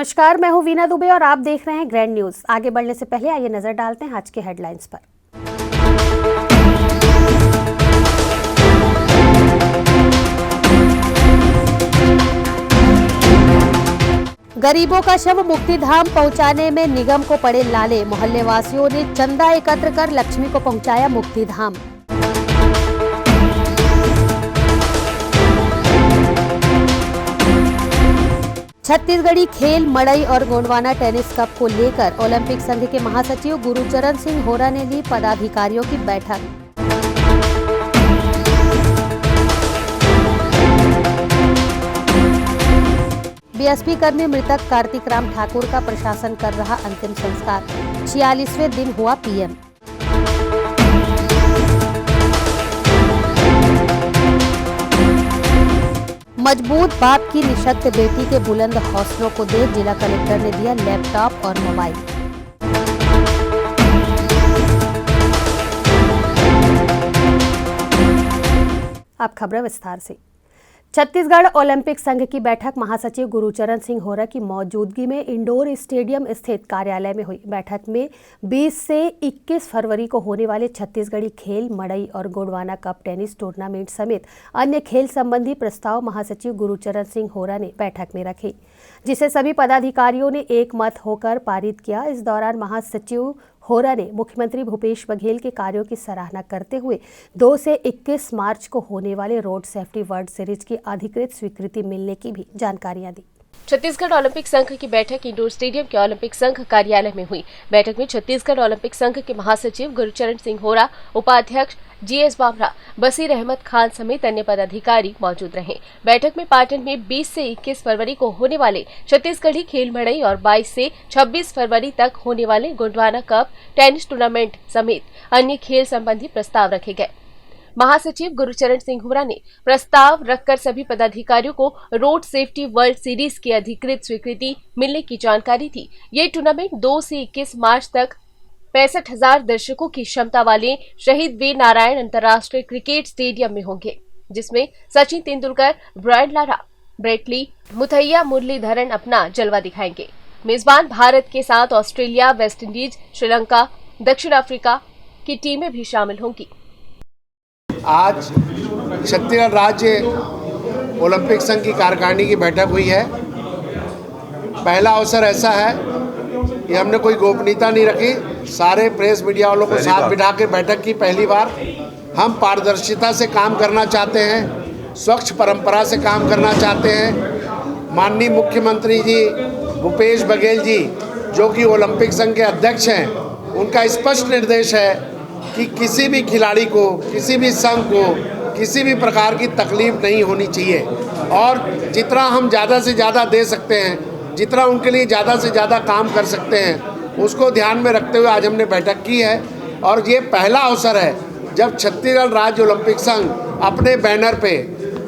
नमस्कार, मैं हूं वीना दुबे और आप देख रहे हैं ग्रैंड न्यूज। आगे बढ़ने से पहले आइए नजर डालते हैं आज के हेडलाइंस पर। गरीबों का शव मुक्तिधाम पहुंचाने में निगम को पड़े लाले। मोहल्ले वासियों ने चंदा एकत्र कर लक्ष्मी को पहुंचाया मुक्तिधाम। छत्तीसगढ़ी खेल मड़ई और गोंडवाना टेनिस कप को लेकर ओलंपिक संघ के महासचिव गुरुचरण सिंह होरा ने ली पदाधिकारियों की बैठक। बीएसपी कर्मी मृतक कार्तिक राम ठाकुर का प्रशासन कर रहा अंतिम संस्कार। 46वें दिन हुआ पीएम। मजबूत बाप की निशक्त बेटी के बुलंद हौसलों को देख जिला कलेक्टर ने दिया लैपटॉप और मोबाइल। अब खबरें विस्तार से। छत्तीसगढ़ ओलंपिक संघ की बैठक महासचिव गुरुचरण सिंह होरा की मौजूदगी में इंडोर स्टेडियम स्थित कार्यालय में हुई। बैठक में 20 से 21 फरवरी को होने वाले छत्तीसगढ़ी खेल मड़ई और गोंडवाना कप टेनिस टूर्नामेंट समेत अन्य खेल संबंधी प्रस्ताव महासचिव गुरुचरण सिंह होरा ने बैठक में रखे, जिसे सभी पदाधिकारियों ने एक मत होकर पारित किया। इस दौरान महासचिव होरा ने मुख्यमंत्री भूपेश बघेल के कार्यों की सराहना करते हुए 2 से 21 मार्च को होने वाले रोड सेफ्टी वर्ल्ड सीरीज की अधिकृत स्वीकृति मिलने की भी जानकारियां दी। छत्तीसगढ़ ओलंपिक संघ की बैठक इंडोर स्टेडियम के ओलंपिक संघ कार्यालय में हुई। बैठक में छत्तीसगढ़ ओलंपिक संघ के महासचिव गुरुचरण सिंह होरा, उपाध्यक्ष जीएस बामरा, बसीर अहमद खान समेत अन्य पदाधिकारी मौजूद रहे। बैठक में पाटन में 20 से 21 फरवरी को होने वाले छत्तीसगढ़ी खेल मड़ई और 22 से 26 फरवरी तक होने वाले गोंडवाना कप टेनिस टूर्नामेंट समेत अन्य खेल संबंधी प्रस्ताव रखे गए। महासचिव गुरुचरण सिंह होरा ने प्रस्ताव रखकर सभी पदाधिकारियों को रोड सेफ्टी वर्ल्ड सीरीज की अधिकृत स्वीकृति मिलने की जानकारी दी। ये टूर्नामेंट 2 से 21 मार्च तक 65,000 दर्शकों की क्षमता वाले शहीद वीर नारायण अंतर्राष्ट्रीय क्रिकेट स्टेडियम में होंगे, जिसमें Sachin Tendulkar, Brian Lara, Brett Lee, Muthiah Muralitharan अपना जलवा दिखाएंगे। मेजबान भारत के साथ ऑस्ट्रेलिया, वेस्ट इंडीज, श्रीलंका, दक्षिण अफ्रीका की टीमें भी शामिल होंगी। आज छत्तीसगढ़ राज्य ओलंपिक संघ की कार्यकारिणी की बैठक हुई है। पहला अवसर ऐसा है कि हमने कोई गोपनीयता नहीं रखी, सारे प्रेस मीडिया वालों को साथ बिठा के बैठक की। पहली बार हम पारदर्शिता से काम करना चाहते हैं, स्वच्छ परंपरा से काम करना चाहते हैं। माननीय मुख्यमंत्री जी भूपेश बघेल जी, जो कि ओलंपिक संघ के अध्यक्ष हैं, उनका स्पष्ट निर्देश है कि किसी भी खिलाड़ी को, किसी भी संघ को किसी भी प्रकार की तकलीफ नहीं होनी चाहिए और जितना हम ज़्यादा से ज़्यादा दे सकते हैं, जितना उनके लिए ज़्यादा से ज़्यादा काम कर सकते हैं, उसको ध्यान में रखते हुए आज हमने बैठक की है। और ये पहला अवसर है जब छत्तीसगढ़ राज्य ओलंपिक संघ अपने बैनर पे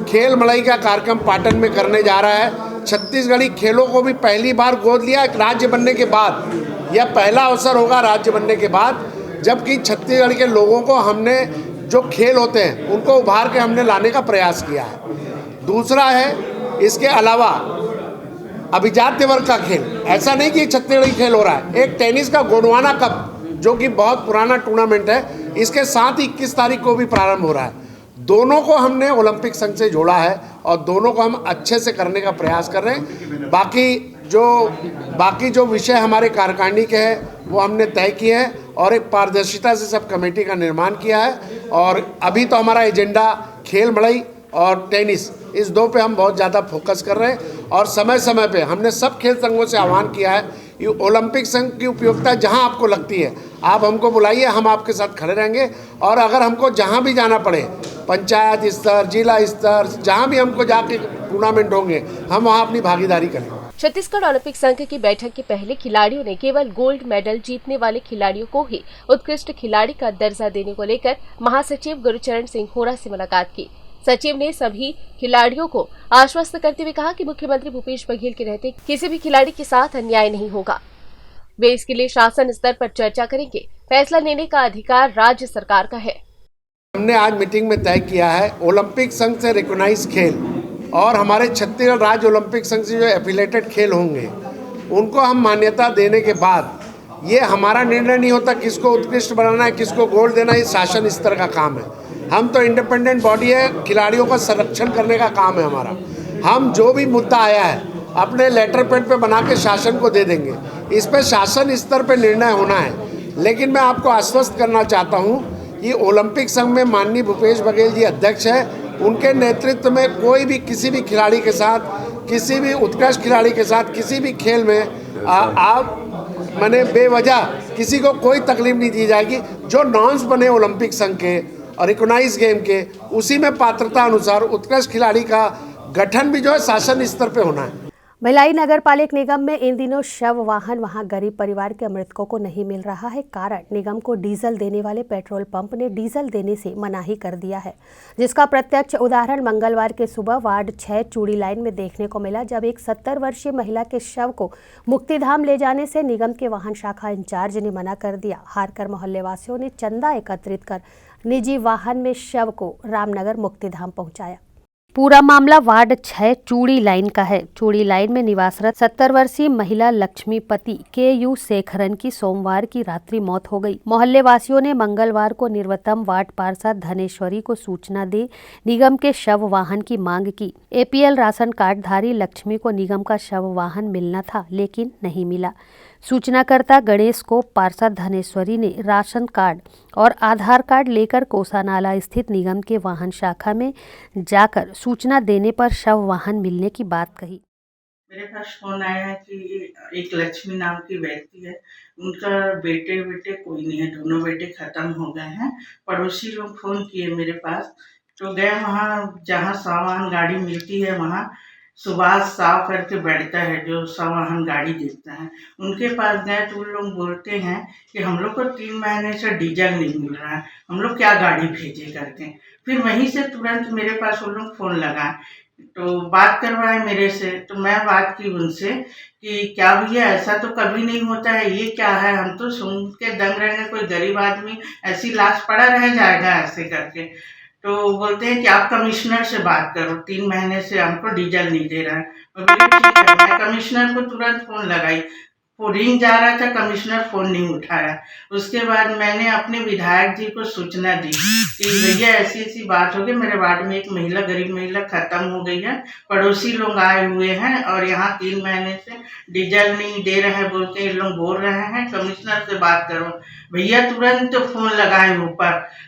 खेल मड़ई का कार्यक्रम पाटन में करने जा रहा है। छत्तीसगढ़ी खेलों को भी पहली बार गोद लिया राज्य बनने के बाद। यह पहला अवसर होगा राज्य बनने के बाद, जबकि छत्तीसगढ़ के लोगों को हमने जो खेल होते हैं उनको उभार के हमने लाने का प्रयास किया है। दूसरा है, इसके अलावा अभिजात्य वर्ग का खेल, ऐसा नहीं कि छत्तीसगढ़ी खेल हो रहा है। एक टेनिस का गोंडवाना कप, जो कि बहुत पुराना टूर्नामेंट है, इसके साथ 21 तारीख को भी प्रारंभ हो रहा है। दोनों को हमने ओलंपिक संघ से जोड़ा है और दोनों को हम अच्छे से करने का प्रयास कर रहे हैं। बाकी जो विषय हमारे कार्यकारिणी के हैं वो हमने तय किए हैं और एक पारदर्शिता से सब कमेटी का निर्माण किया है। और अभी तो हमारा एजेंडा खेल मड़ई और टेनिस, इस 2 पे हम बहुत ज़्यादा फोकस कर रहे हैं। और समय समय पे हमने सब खेल संघों से आह्वान किया है कि ओलंपिक संघ की उपयोगिता जहां आपको लगती है आप हमको बुलाइए, हम आपके साथ खड़े रहेंगे। और अगर हमको जहां भी जाना पड़े, पंचायत स्तर, जिला स्तर, जहां भी हमको जाके टूर्नामेंट होंगे, हम वहां अपनी भागीदारी करेंगे। छत्तीसगढ़ ओलंपिक संघ की बैठक के पहले खिलाड़ियों ने केवल गोल्ड मेडल जीतने वाले खिलाड़ियों को ही उत्कृष्ट खिलाड़ी का दर्जा देने को लेकर महासचिव गुरुचरण सिंह होरा से मुलाकात की। सचिव ने सभी खिलाड़ियों को आश्वस्त करते हुए कहा कि मुख्यमंत्री भूपेश बघेल के रहते किसी भी खिलाड़ी के साथ अन्याय नहीं होगा। वे इसके लिए शासन स्तर पर चर्चा करेंगे। फैसला लेने का अधिकार राज्य सरकार का है। हमने आज मीटिंग में तय किया है, ओलंपिक संघ से रिकॉग्नाइज खेल और हमारे छत्तीसगढ़ राज्य ओलंपिक संघ से जो एफिलेटेड खेल होंगे उनको हम मान्यता देने के बाद, ये हमारा निर्णय नहीं होता किसको उत्कृष्ट बनाना है, किसको गोल्ड देना, ये शासन स्तर का काम है। हम तो इंडिपेंडेंट बॉडी है, खिलाड़ियों का संरक्षण करने का काम है हमारा। हम जो भी मुद्दा आया है अपने लेटर पैड पे बना के शासन को दे देंगे। इस पे शासन स्तर पे निर्णय होना है। लेकिन मैं आपको आश्वस्त करना चाहता हूँ कि ओलंपिक संघ में माननीय भूपेश बघेल जी अध्यक्ष है, उनके नेतृत्व में कोई भी किसी भी खिलाड़ी के साथ, किसी भी उत्कृष्ट खिलाड़ी के साथ, किसी भी खेल में आप मैंने बेवजह किसी को कोई तकलीफ नहीं दी जाएगी। जो नॉर्म्स बने ओलंपिक संघ के और रिकॉग्नाइज गेम के, उसी में पात्रता अनुसार उत्कृष्ट खिलाड़ी का गठन भी जो है शासन स्तर पे होना है। भिलाई नगर पालिक निगम में इन दिनों शव वाहन वहां गरीब परिवार के मृतकों को नहीं मिल रहा है। कारण निगम को डीजल देने वाले पेट्रोल पंप ने डीजल देने से मनाही कर दिया है, जिसका प्रत्यक्ष उदाहरण मंगलवार के सुबह वार्ड 6 चूड़ी लाइन में देखने को मिला, जब एक 70 वर्षीय महिला के शव को मुक्तिधाम ले जाने से निगम के वाहन शाखा इंचार्ज ने मना कर दिया। हारकर मोहल्ले वासियों ने चंदा एकत्रित कर निजी वाहन में शव को रामनगर मुक्तिधाम पहुंचाया। पूरा मामला वार्ड 6 चूड़ी लाइन का है। चूड़ी लाइन में निवासरत 70 वर्षीय महिला लक्ष्मीपति KU शेखरन की सोमवार की रात्रि मौत हो गई। मोहल्ले वासियों ने मंगलवार को निवर्तमान वार्ड पार्षद धनेश्वरी को सूचना दे निगम के शव वाहन की मांग की। APL राशन कार्डधारी लक्ष्मी को निगम का शव वाहन मिलना था, लेकिन नहीं मिला। सूचनाकर्ता गणेश को पार्षद धनेश्वरी ने राशन कार्ड और आधार कार्ड लेकर कोसानाला स्थित निगम के वाहन शाखा में जाकर सूचना देने पर शव वाहन मिलने की बात कही। मेरे पास फोन आया है कि एक लक्ष्मी नाम की व्यक्ति है, उनका बेटे कोई नहीं है, दोनों बेटे खत्म हो गए हैं। पड़ोसी लोग फोन किए मेरे पास, तो गए वहाँ जहाँ सामान गाड़ी मिलती है, वहाँ सुभाष साव करके बैठता है जो सामान गाड़ी देखता है, उनके पास गए तो उन लोग बोलते हैं कि हम लोग को 3 महीने से डीजल नहीं मिल रहा है, हम लोग क्या गाड़ी भेजे करके। फिर वहीं से तुरंत मेरे पास उन लोग फ़ोन लगाए, तो बात करवाए मेरे से। तो मैं बात की उनसे कि क्या भैया ऐसा तो कभी नहीं होता है, ये क्या है, हम तो सुन के दंग रहेंगे, कोई गरीब आदमी ऐसी लाश पड़ा रह जाएगा ऐसे करके। तो बोलते हैं कि आप कमिश्नर से बात करो, 3 महीने से हमको डीजल नहीं दे रहा है। मैं बोली ठीक है। मैं कमिश्नर को तुरंत फ़ोन लगाई, वो रिंग जा रहा था, कमिश्नर फ़ोन नहीं उठाया। उसके बाद मैंने अपने विधायक जी को सूचना दी कि भैया ऐसी ऐसी बात हो गई, मेरे वार्ड में एक महिला, गरीब महिला खत्म हो गई है, पड़ोसी लोग आए हुए हैं और यहाँ 3 महीने से डीजल नहीं दे रहे हैं बोल के ये लोग बोल रहे हैं, कमिश्नर से बात करो। भैया तुरंत फ़ोन लगाए,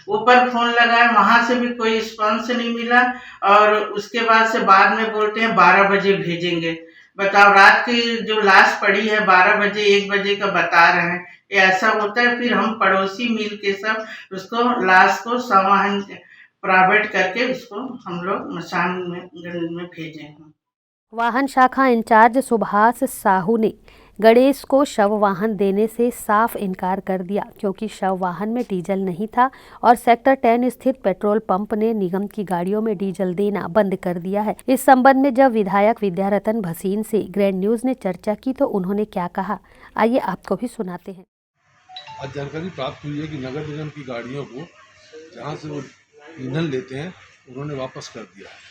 ऊपर फ़ोन लगाए, वहाँ से भी कोई रिस्पॉन्स नहीं मिला। और उसके बाद में बोलते हैं 12 बजे भेजेंगे। बताओ, रात की जो लाश पड़ी है 12 बजे 1 बजे का बता रहे हैं, ये ऐसा होता है। फिर हम पड़ोसी मिल के सब उसको लाश को सामान प्राइवेट करके उसको हम लोग मशान में भेजे हैं। वाहन शाखा इंचार्ज सुभाष साहू ने गणेश को शव वाहन देने से साफ इनकार कर दिया, क्योंकि शव वाहन में डीजल नहीं था और सेक्टर 10 स्थित पेट्रोल पंप ने निगम की गाड़ियों में डीजल देना बंद कर दिया है। इस संबंध में जब विधायक विद्यारतन भसीन से ग्रैंड न्यूज ने चर्चा की तो उन्होंने क्या कहा, आइए आपको भी सुनाते हैं। आज जानकारी प्राप्त हुई है कि नगर निगम की गाड़ियों को जहां से वो ईंधन लेते हैं उन्होंने वापस कर दिया है।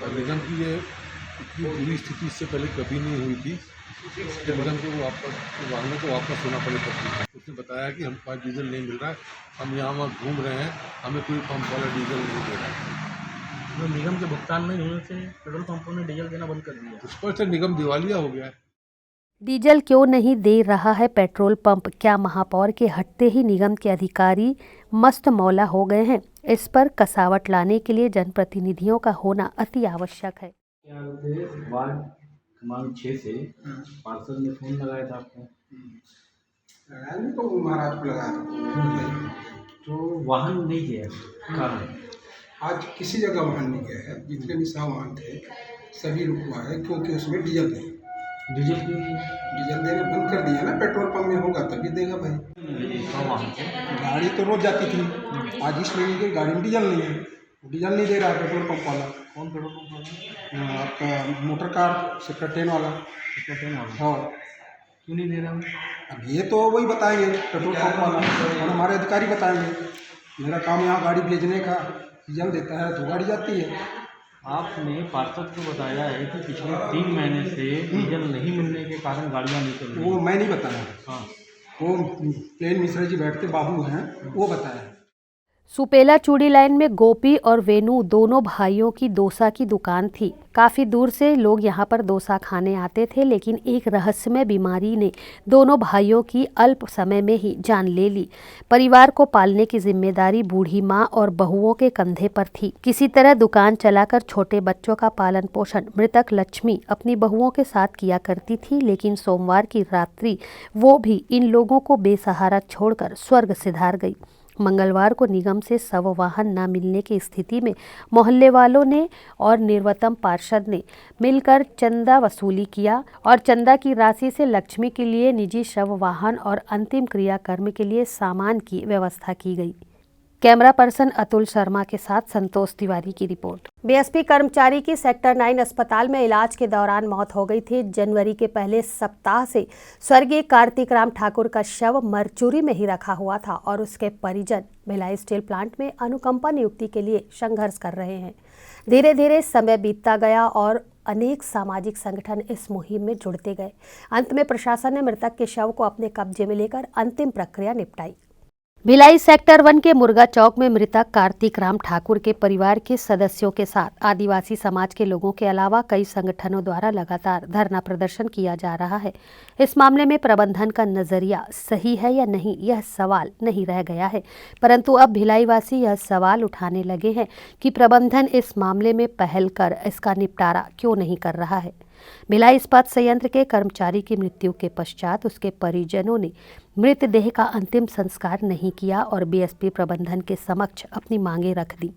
और निगम की ये इतनी बुरी स्थिति इससे पहले कभी नहीं हुई थी। इसके निगम को वाहनों को वापस होना पड़ेगा। उसने बताया कि हमके पास डीजल नहीं मिल रहा है, हम यहाँ वहाँ घूम रहे हैं, हमें कोई पंप वाला डीजल नहीं दे रहा है। तो निगम के भुगतान नहीं होने से पेट्रोल पंपों ने डीजल देना बंद कर दिया। उस पर से निगम दिवालिया हो गया है। डीजल क्यों नहीं दे रहा है पेट्रोल पंप? क्या महापौर के हटते ही निगम के अधिकारी मस्त मौला हो गए हैं? इस पर कसावट लाने के लिए जनप्रतिनिधियों का होना अति आवश्यक है। वार्ड क्रमांक 6 से पार्षद ने फोन लगाया था आपको? तो महाराज को लगाया तो वाहन नहीं गया, कारण आज किसी जगह वाहन नहीं गया है। जितने भी वाहन थे सभी रुकवा है, क्योंकि उसमें डीजल नहीं। डीजल क्यों? डीजल देना बंद कर दिया ना, पेट्रोल पंप में होगा तभी देगा भाई। गाड़ी तो रोज जाती थी, आज इस महीने की गाड़ी में डीजल नहीं है, डीजल नहीं दे रहा है पेट्रोल पंप वाला। कौन पेट्रोल पंप वाला? आपका मोटर कार सेक्टर 10 वाला। हाँ, क्यों नहीं दे रहा? अब ये तो वही बताएंगे पेट्रोल पंप वाला और हमारे अधिकारी बताएंगे। मेरा काम यहाँ गाड़ी भेजने का, डीजल देता है तो गाड़ी जाती है। आपने पार्षद को बताया है कि पिछले 3 महीने से डीजल नहीं मिलने के कारण गाड़ियाँ नहीं चल रही। वो मैं नहीं बताया, हाँ, वो प्लेन मिश्रा जी बैठते बाबू हैं, वो बताया। सुपेला चूड़ी लाइन में गोपी और वेनु दोनों भाइयों की डोसा की दुकान थी। काफ़ी दूर से लोग यहां पर डोसा खाने आते थे, लेकिन एक रहस्यमय बीमारी ने दोनों भाइयों की अल्प समय में ही जान ले ली। परिवार को पालने की जिम्मेदारी बूढ़ी मां और बहुओं के कंधे पर थी। किसी तरह दुकान चलाकर छोटे बच्चों का पालन पोषण मृतक लक्ष्मी अपनी बहुओं के साथ किया करती थी, लेकिन सोमवार की रात्रि वो भी इन लोगों को बेसहारा छोड़कर स्वर्ग सिधार गई। मंगलवार को निगम से शव वाहन न मिलने की स्थिति में मोहल्ले वालों ने और निर्वतम पार्षद ने मिलकर चंदा वसूली किया और चंदा की राशि से लक्ष्मी के लिए निजी शव वाहन और अंतिम क्रियाकर्म के लिए सामान की व्यवस्था की गई। कैमरा पर्सन अतुल शर्मा के साथ संतोष तिवारी की रिपोर्ट। बीएसपी कर्मचारी की सेक्टर 9 अस्पताल में इलाज के दौरान मौत हो गई थी। जनवरी के पहले सप्ताह से स्वर्गीय कार्तिक राम ठाकुर का शव मरचूरी में ही रखा हुआ था और उसके परिजन भिलाई स्टील प्लांट में अनुकंपा नियुक्ति के लिए संघर्ष कर रहे हैं। धीरे धीरे समय बीतता गया और अनेक सामाजिक संगठन इस मुहिम में जुड़ते गए। अंत में प्रशासन ने मृतक के शव को अपने कब्जे में लेकर अंतिम प्रक्रिया निपटाई। भिलाई सेक्टर 1 के मुर्गा चौक में मृतक कार्तिक राम ठाकुर के परिवार के सदस्यों के साथ आदिवासी समाज के लोगों के अलावा कई संगठनों द्वारा लगातार धरना प्रदर्शन किया जा रहा है। इस मामले में प्रबंधन का नजरिया सही है या नहीं, यह सवाल नहीं रह गया है, परंतु अब भिलाई वासी यह सवाल उठाने लगे हैं कि प्रबंधन इस मामले में पहल कर इसका निपटारा क्यों नहीं कर रहा है। भिलाई इस्पात संयंत्र के कर्मचारी की मृत्यु के पश्चात उसके परिजनों ने मृतदेह का अंतिम संस्कार नहीं किया और बीएसपी प्रबंधन के समक्ष अपनी मांगे रख दी।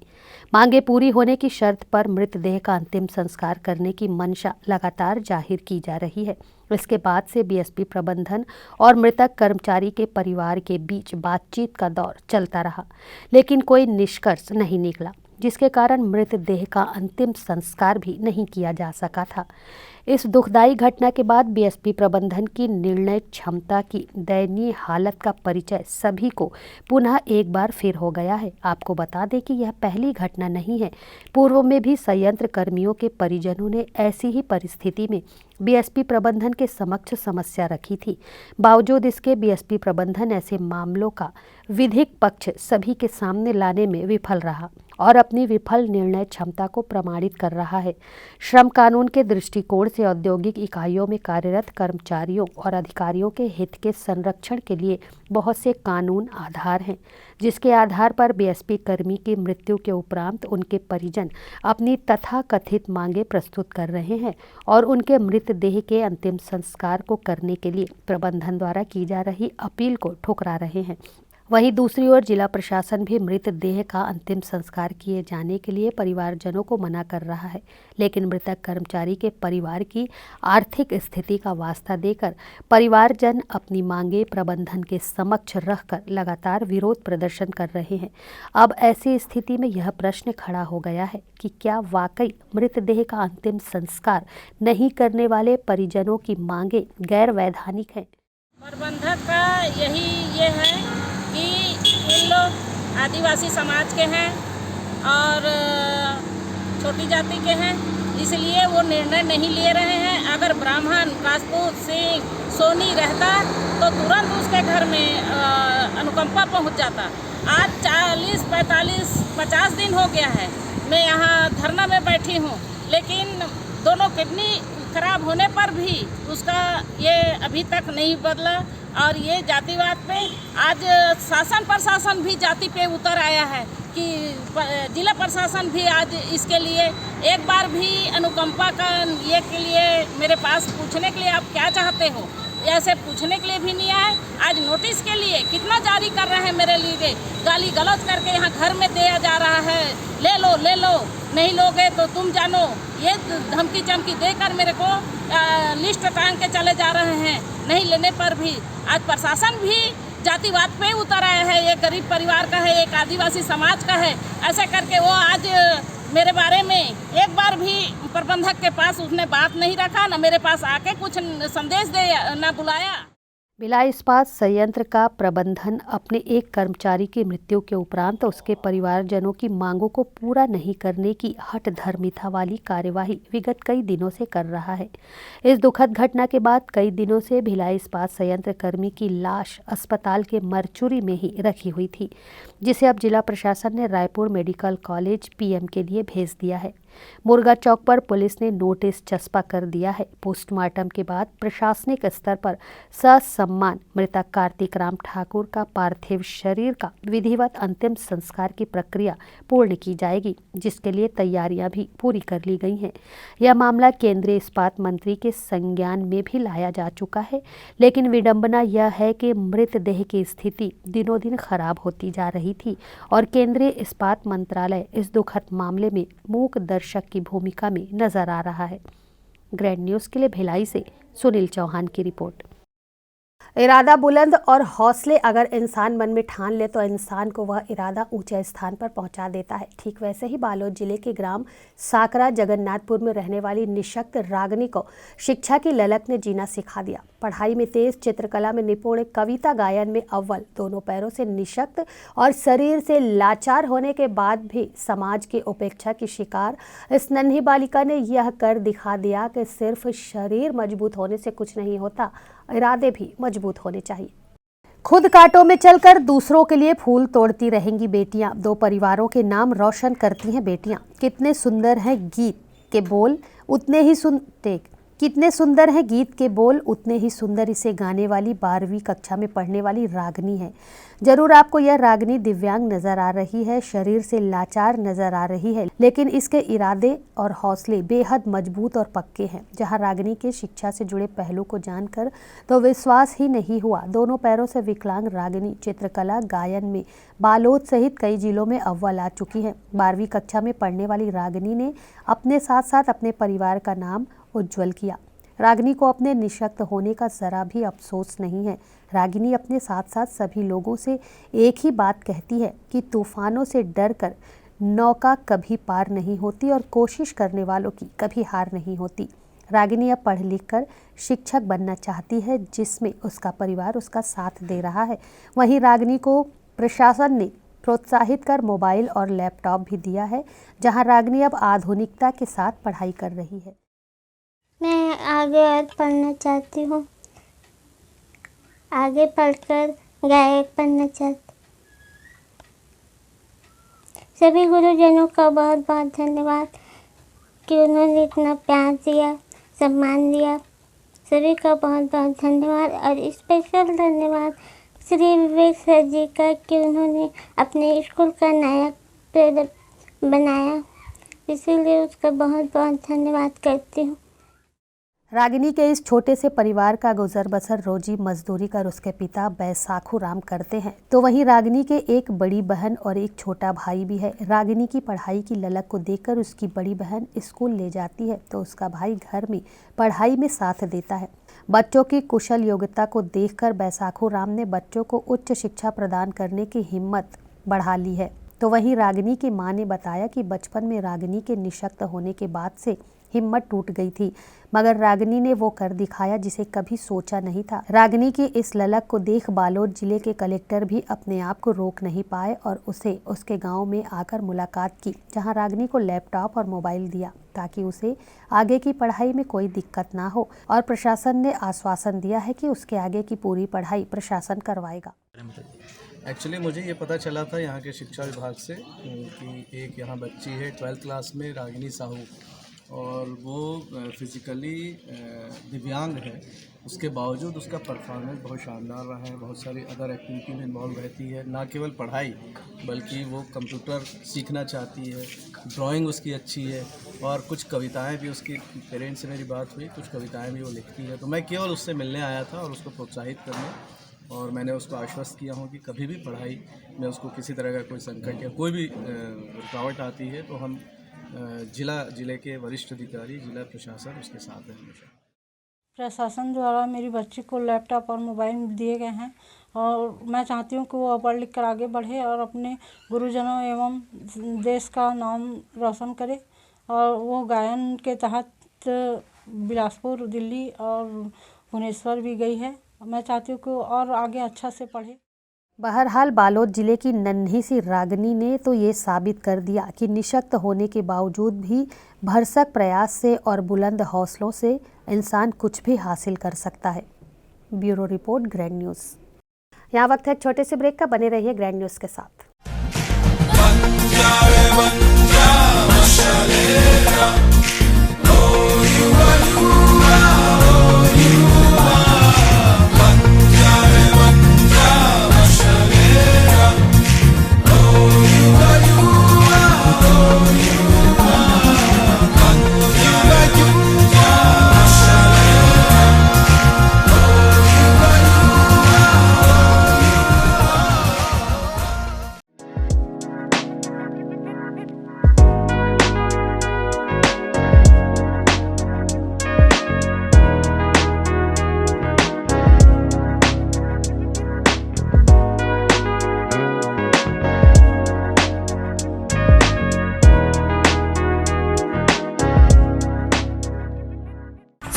मांगे पूरी होने की शर्त पर मृतदेह का अंतिम संस्कार करने की मंशा लगातार जाहिर की जा रही है। इसके बाद से बीएसपी प्रबंधन और मृतक कर्मचारी के परिवार के बीच बातचीत का दौर चलता रहा, लेकिन कोई निष्कर्ष नहीं निकला, जिसके कारण मृतदेह का अंतिम संस्कार भी नहीं किया जा सका था। इस दुखदायी घटना के बाद बीएसपी प्रबंधन की निर्णय क्षमता की दयनीय हालत का परिचय सभी को पुनः एक बार फिर हो गया है। आपको बता दें कि यह पहली घटना नहीं है। पूर्व में भी संयंत्र कर्मियों के परिजनों ने ऐसी ही परिस्थिति में बीएसपी प्रबंधन के समक्ष समस्या रखी थी। बावजूद इसके बीएसपी प्रबंधन ऐसे मामलों का विधिक पक्ष सभी के सामने लाने में विफल रहा और अपनी विफल निर्णय क्षमता को प्रमाणित कर रहा है। श्रम कानून के दृष्टिकोण से औद्योगिक इकाइयों में कार्यरत कर्मचारियों और अधिकारियों के हित के संरक्षण के लिए बहुत से कानून आधार हैं, जिसके आधार पर बीएसपी कर्मी की मृत्यु के उपरांत उनके परिजन अपनी तथाकथित मांगे प्रस्तुत कर रहे हैं और उनके मृतदेह के अंतिम संस्कार को करने के लिए प्रबंधन द्वारा की जा रही अपील को ठुकरा रहे हैं। वहीं दूसरी ओर जिला प्रशासन भी मृतदेह का अंतिम संस्कार किए जाने के लिए परिवारजनों को मना कर रहा है, लेकिन मृतक कर्मचारी के परिवार की आर्थिक स्थिति का वास्ता देकर परिवारजन अपनी मांगे प्रबंधन के समक्ष रखकर लगातार विरोध प्रदर्शन कर रहे हैं। अब ऐसी स्थिति में यह प्रश्न खड़ा हो गया है कि क्या वाकई मृतदेह का अंतिम संस्कार नहीं करने वाले परिजनों की मांगे गैर वैधानिक हैं। प्रबंधक का यही ये है कि इन लोग आदिवासी समाज के हैं और छोटी जाति के हैं, इसलिए वो निर्णय नहीं ले रहे हैं। अगर ब्राह्मण, राजपूत, सिंह, सोनी रहता तो तुरंत उसके घर में अनुकंपा पहुंच जाता। आज 40, 45, 50 दिन हो गया है मैं यहाँ धरना में बैठी हूँ, लेकिन दोनों किडनी खराब होने पर भी उसका ये अभी तक नहीं बदला। और ये जातिवाद पे आज शासन प्रशासन भी जाति पे उतर आया है कि जिला प्रशासन भी आज इसके लिए एक बार भी अनुकंपा का ये के लिए मेरे पास पूछने के लिए आप क्या चाहते हो, ऐसे पूछने के लिए भी नहीं आए। आज नोटिस के लिए कितना जारी कर रहे हैं मेरे लिए, गाली गलौज करके यहाँ घर में दिया जा रहा है, ले लो, नहीं लोगे तो तुम जानो, ये धमकी चमकी देकर मेरे को लिस्ट टांग के चले जा रहे हैं। नहीं लेने पर भी आज प्रशासन भी जातिवाद पे उतर आया है। एक गरीब परिवार का है, एक आदिवासी समाज का है, ऐसे करके वो आज मेरे बारे में एक बार भी प्रबंधक के पास उसने बात नहीं रखा, न मेरे पास आके कुछ संदेश दे, न बुलाया। भिलाई इस्पात संयंत्र का प्रबंधन अपने एक कर्मचारी की मृत्यु के उपरांत उसके परिवारजनों की मांगों को पूरा नहीं करने की हठधर्मिता वाली कार्यवाही विगत कई दिनों से कर रहा है। इस दुखद घटना के बाद कई दिनों से भिलाई इस्पात संयंत्र कर्मी की लाश अस्पताल के मरचुरी में ही रखी हुई थी, जिसे अब जिला प्रशासन ने रायपुर मेडिकल कॉलेज पीएम के लिए भेज दिया है। मुर्गा चौक पर पुलिस ने नोटिस चस्पा कर दिया है। पोस्टमार्टम के बाद प्रशासनिक स्तर पर ससम्मान मृतक कार्तिक राम ठाकुर का पार्थिव शरीर का विधिवत अंतिम संस्कार की प्रक्रिया पूर्ण की जाएगी, जिसके लिए तैयारियां भी पूरी कर ली गई हैं। यह मामला केंद्रीय इस्पात मंत्री के संज्ञान में भी लाया जा चुका है, लेकिन विडंबना यह है कि मृतदेह की स्थिति दिनों दिन खराब होती जा रही थी और केंद्रीय इस्पात मंत्रालय इस दुखद मामले में मूक दर्शक की भूमिका में नजर आ रहा है। ग्रैंड न्यूज़ के लिए भिलाई से सुनील चौहान की रिपोर्ट। इरादा बुलंद और हौसले अगर इंसान मन में ठान ले तो इंसान को वह इरादा ऊंचे स्थान पर पहुंचा देता है। ठीक वैसे ही बालोद जिले के ग्राम साकरा जगन्नाथपुर में रहने वाली निशक्त रागनी को शिक्षा की ललक ने जीना सिखा दिया। पढ़ाई में तेज, चित्रकला में निपुण, कविता गायन में अव्वल, दोनों पैरों से निशक्त और शरीर से लाचार होने के बाद भी समाज की उपेक्षा की शिकार इस नन्ही बालिका ने यह कर दिखा दिया कि सिर्फ शरीर मजबूत होने से कुछ नहीं होता, इरादे भी मजबूत होने चाहिए। खुद कांटों में चलकर दूसरों के लिए फूल तोड़ती रहेंगी बेटियां। 2 परिवारों के नाम रोशन करती हैं बेटियां। कितने सुंदर हैं गीत के बोल, उतने ही कितने सुंदर हैं गीत के बोल, उतने ही सुंदर इसे गाने वाली 12वीं कक्षा में पढ़ने वाली रागनी है। जरूर आपको यह रागनी दिव्यांग नजर आ रही है, शरीर से लाचार नजर आ रही है, लेकिन इसके इरादे और हौसले बेहद मजबूत और पक्के हैं। जहां रागनी के शिक्षा से जुड़े पहलू को जानकर तो विश्वास ही नहीं हुआ। दोनों पैरों से विकलांग रागनी चित्रकला गायन में बालोद सहित कई जिलों में अव्वल आ चुकी है। 12वीं कक्षा में पढ़ने वाली रागनी ने अपने साथ साथ अपने परिवार का नाम उज्जवल किया। रागिनी को अपने निशक्त होने का जरा भी अफसोस नहीं है। रागिनी अपने साथ साथ सभी लोगों से एक ही बात कहती है कि तूफानों से डरकर नौका कभी पार नहीं होती और कोशिश करने वालों की कभी हार नहीं होती। रागिनी अब पढ़ लिख कर शिक्षक बनना चाहती है, जिसमें उसका परिवार उसका साथ दे रहा है। वहीं रागिनी को प्रशासन ने प्रोत्साहित कर मोबाइल और लैपटॉप भी दिया है, जहां रागिनी अब आधुनिकता के साथ पढ़ाई कर रही है। मैं आगे और पढ़ना चाहती हूँ, आगे पढ़कर गायक बनना चाहती। सभी गुरुजनों का बहुत बहुत धन्यवाद कि उन्होंने इतना प्यार दिया, सम्मान दिया। सभी का बहुत बहुत धन्यवाद और स्पेशल धन्यवाद श्री विवेक सर जी का कि उन्होंने अपने स्कूल का नायक बनाया, इसीलिए उसका बहुत बहुत धन्यवाद करती हूँ। रागिनी के इस छोटे से परिवार का गुजर बसर रोजी मजदूरी कर उसके पिता बैसाखू राम करते हैं, तो वहीं रागिनी के एक बड़ी बहन और एक छोटा भाई भी है। रागिनी की पढ़ाई की ललक को देखकर उसकी बड़ी बहन स्कूल ले जाती है तो उसका भाई घर में पढ़ाई में साथ देता है। बच्चों की कुशल योग्यता को देखकर बैसाखू राम ने बच्चों को उच्च शिक्षा प्रदान करने की हिम्मत बढ़ा ली है। तो वहीं रागिनी की मां ने बताया कि बचपन में रागिनी के निशक्त होने के बाद से हिम्मत टूट गई थी, मगर रागिनी ने वो कर दिखाया जिसे कभी सोचा नहीं था। रागिनी की इस ललक को देख बालोद जिले के कलेक्टर भी अपने आप को रोक नहीं पाए और उसे उसके गांव में आकर मुलाकात की, जहां रागिनी को लैपटॉप और मोबाइल दिया ताकि उसे आगे की पढ़ाई में कोई दिक्कत ना हो, और प्रशासन ने आश्वासन दिया है कि उसके आगे की पूरी पढ़ाई प्रशासन करवाएगा। एक्चुअली मुझे ये पता चला था यहाँ के शिक्षा विभाग से कि एक यहाँ बच्ची है 12th क्लास में, रागिनी साहू, और वो फिज़िकली दिव्यांग है। उसके बावजूद उसका परफॉर्मेंस बहुत शानदार रहा है, बहुत सारी अदर एक्टिविटी में इन्वॉल्व रहती है, ना केवल पढ़ाई बल्कि वो कंप्यूटर सीखना चाहती है, ड्राइंग उसकी अच्छी है, और कुछ कविताएं भी, उसकी पेरेंट्स से मेरी बात हुई, कुछ कविताएं भी वो लिखती है। तो मैं केवल उससे मिलने आया था और उसको प्रोत्साहित करने, और मैंने उसको आश्वस्त किया हूँ कि कभी भी पढ़ाई में उसको किसी तरह का कोई संकट या कोई भी रुकावट आती है तो हम जिले के वरिष्ठ अधिकारी, जिला प्रशासन उसके साथ है हमेशा। प्रशासन द्वारा मेरी बच्ची को लैपटॉप और मोबाइल दिए गए हैं और मैं चाहती हूँ कि वो पढ़ लिख कर आगे बढ़े और अपने गुरुजनों एवं देश का नाम रोशन करे। और वो गायन के तहत बिलासपुर, दिल्ली और भुवनेश्वर भी गई है मैं चाहती हूँ कि वो और आगे अच्छा से पढ़े। बहरहाल बालोद जिले की नन्ही सी रागनी ने तो ये साबित कर दिया कि निशक्त होने के बावजूद भी भरसक प्रयास से और बुलंद हौसलों से इंसान कुछ भी हासिल कर सकता है। Bureau report, grand news. यहाँ वक्त है एक छोटे से ब्रेक का, बने रहिए ग्रैंड न्यूज़ के साथ।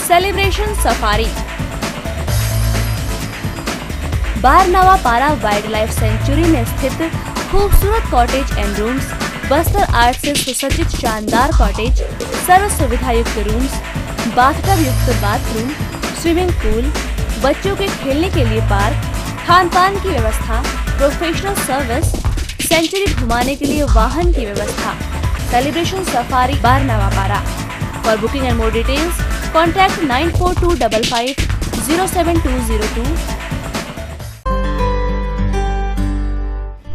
सेलिब्रेशन सफारी बारनावा पारा वाइल्ड लाइफ सेंचुरी में स्थित खूबसूरत cottage and rooms, Bastar art से सुसज्जित शानदार कॉटेज, सर्व सुविधा युक्त रूम्स, बाथटब युक्त बाथरूम, स्विमिंग पूल, बच्चों के खेलने के लिए पार्क, खान पान की व्यवस्था, प्रोफेशनल सर्विस, सेंचुरी घुमाने के लिए वाहन की व्यवस्था। सेलिब्रेशन सफारी बारनावा पारा। For booking and more details contact 9425507202।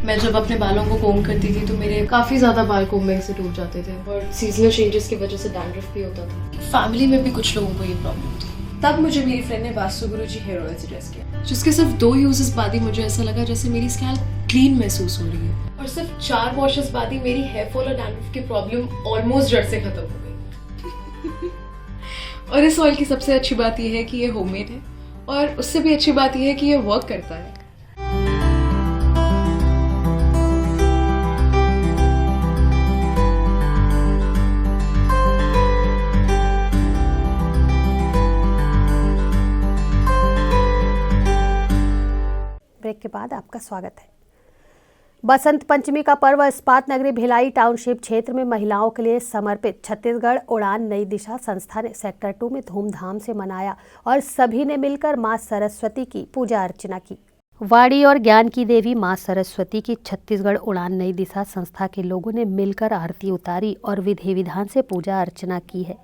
मैं जब अपने बालों को कोम करती थी तो मेरे काफ़ी ज़्यादा बाल कोम्बिंग से टूट जाते थे और सीजनल चेंजेस की वजह से डैंड्रफ भी होता था। फैमिली में भी कुछ लोगों को ये प्रॉब्लम थी। तब मुझे मेरी फ्रेंड ने वास्तु गुरुजी हेयर ऑयल सजेस्ट किया, जिसके सिर्फ 2 यूजेस बाद ही मुझे ऐसा लगा जैसे मेरी स्कैल्प क्लीन महसूस हो रही है और सिर्फ 4 वॉशेस बाद ही मेरी हेयर फॉल और डैंड्रफ की प्रॉब्लम ऑलमोस्ट जड़ से खत्म हो गई। और इस ऑयल की सबसे अच्छी बात यह है कि ये होममेड है और उससे भी अच्छी बात यह है कि ये वर्क करता है। ब्रेक के बाद आपका स्वागत है। बसंत पंचमी का पर्व इस्पात नगरी भिलाई टाउनशिप क्षेत्र में महिलाओं के लिए समर्पित छत्तीसगढ़ उड़ान नई दिशा संस्था ने सेक्टर 2 में धूमधाम से मनाया और सभी ने मिलकर मां सरस्वती की पूजा अर्चना की। वाणी और ज्ञान की देवी मां सरस्वती की छत्तीसगढ़ उड़ान नई दिशा संस्था के लोगों ने मिलकर आरती उतारी और विधि विधान से पूजा अर्चना की है।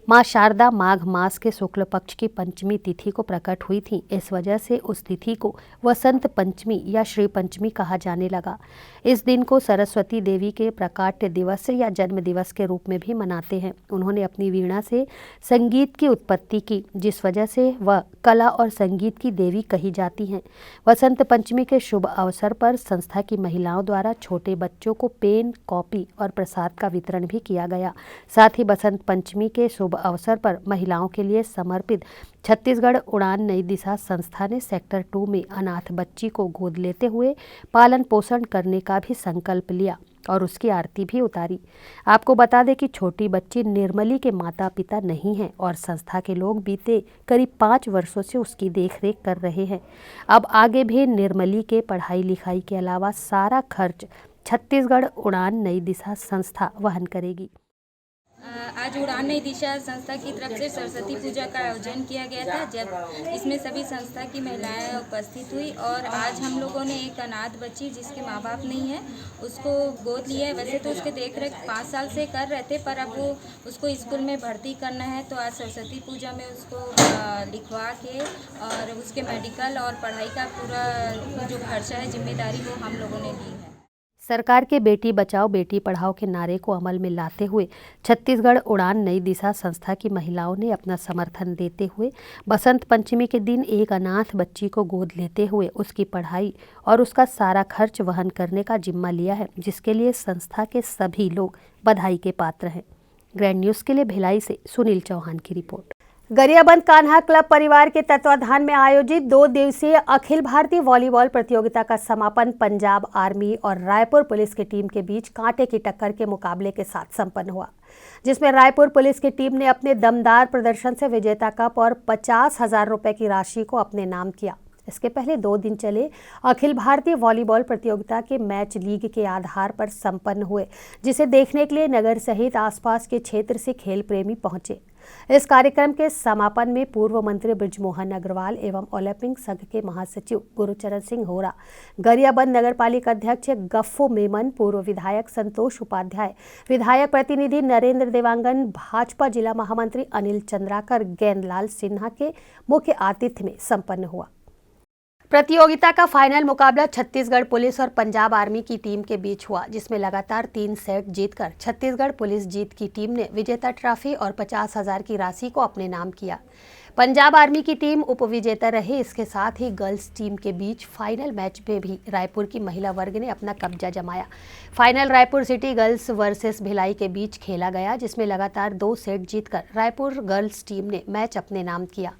मां शारदा माघ मास के शुक्ल पक्ष की पंचमी तिथि को प्रकट हुई थी। इस वजह से उस तिथि को वसंत पंचमी या श्री पंचमी कहा जाने लगा। इस दिन को सरस्वती देवी के प्रकाट्य दिवस या जन्म दिवस के रूप में भी मनाते हैं। उन्होंने अपनी वीणा से संगीत की उत्पत्ति की, जिस वजह से वह कला और संगीत की देवी कही जाती हैं। वसंत पंचमी के शुभ अवसर पर संस्था की महिलाओं द्वारा छोटे बच्चों को पेन, कॉपी और प्रसाद का वितरण भी किया गया। साथ ही बसंत पंचमी के शुभ अवसर पर महिलाओं के लिए समर्पित छत्तीसगढ़ उड़ान नई दिशा संस्था ने सेक्टर 2 में अनाथ बच्ची को गोद लेते हुए पालन पोषण करने का भी संकल्प लिया और उसकी आरती भी उतारी। आपको बता दें कि छोटी बच्ची निर्मली के माता पिता नहीं हैं और संस्था के लोग बीते करीब 5 वर्षों से उसकी देखरेख कर रहे हैं। अब आगे भी निर्मली के पढ़ाई लिखाई के अलावा सारा खर्च छत्तीसगढ़ उड़ान नई दिशा संस्था वहन करेगी। आज उड़ान नई दिशा संस्था की तरफ से सरस्वती पूजा का आयोजन किया गया था, जब इसमें सभी संस्था की महिलाएं उपस्थित हुई और आज हम लोगों ने एक अनाथ बच्ची जिसके माँ बाप नहीं है उसको गोद लिया है। वैसे तो उसके देखरेख 5 साल से कर रहे थे, पर अब वो उसको स्कूल में भर्ती करना है, तो आज सरस्वती पूजा में उसको लिखवा के और उसके मेडिकल और पढ़ाई का पूरा जो खर्चा है जिम्मेदारी वो हम लोगों ने ली है। सरकार के बेटी बचाओ बेटी पढ़ाओ के नारे को अमल में लाते हुए छत्तीसगढ़ उड़ान नई दिशा संस्था की महिलाओं ने अपना समर्थन देते हुए बसंत पंचमी के दिन एक अनाथ बच्ची को गोद लेते हुए उसकी पढ़ाई और उसका सारा खर्च वहन करने का जिम्मा लिया है, जिसके लिए संस्था के सभी लोग बधाई के पात्र हैं। ग्रैंड न्यूज़ के लिए भिलाई से सुनील चौहान की रिपोर्ट। गरियाबंद कान्हा क्लब परिवार के तत्वाधान में आयोजित 2 दिवसीय अखिल भारतीय वॉलीबॉल प्रतियोगिता का समापन पंजाब आर्मी और रायपुर पुलिस की टीम के बीच कांटे की टक्कर के मुकाबले के साथ संपन्न हुआ, जिसमें रायपुर पुलिस की टीम ने अपने दमदार प्रदर्शन से विजेता कप और 50,000 रुपए की राशि को अपने नाम किया। इसके पहले 2 दिन चले अखिल भारतीय वॉलीबॉल प्रतियोगिता के मैच लीग के आधार पर संपन्न हुए, जिसे देखने के लिए नगर सहित आसपास के क्षेत्र से खेल प्रेमी पहुंचे। इस कार्यक्रम के समापन में पूर्व मंत्री बृजमोहन अग्रवाल एवं ओलंपिक संघ के महासचिव गुरुचरण सिंह होरा, गरियाबंद नगर पालिका अध्यक्ष गफ्फू मेमन, पूर्व विधायक संतोष उपाध्याय, विधायक प्रतिनिधि नरेंद्र देवांगन, भाजपा जिला महामंत्री अनिल चंद्राकर, गेंदलाल सिन्हा के मुख्य आतिथ्य में संपन्न हुआ। प्रतियोगिता का फाइनल मुकाबला छत्तीसगढ़ पुलिस और पंजाब आर्मी की टीम के बीच हुआ, जिसमें लगातार 3 सेट जीतकर छत्तीसगढ़ पुलिस जीत की टीम ने विजेता ट्रॉफी और 50,000 की राशि को अपने नाम किया। पंजाब आर्मी की टीम उपविजेता रही। इसके साथ ही गर्ल्स टीम के बीच फाइनल मैच में भी रायपुर की महिला वर्ग ने अपना कब्जा जमाया। Final Raipur city girls versus Bhilai के बीच खेला गया, जिसमें लगातार 2 सेट जीतकर रायपुर गर्ल्स टीम ने मैच अपने नाम किया।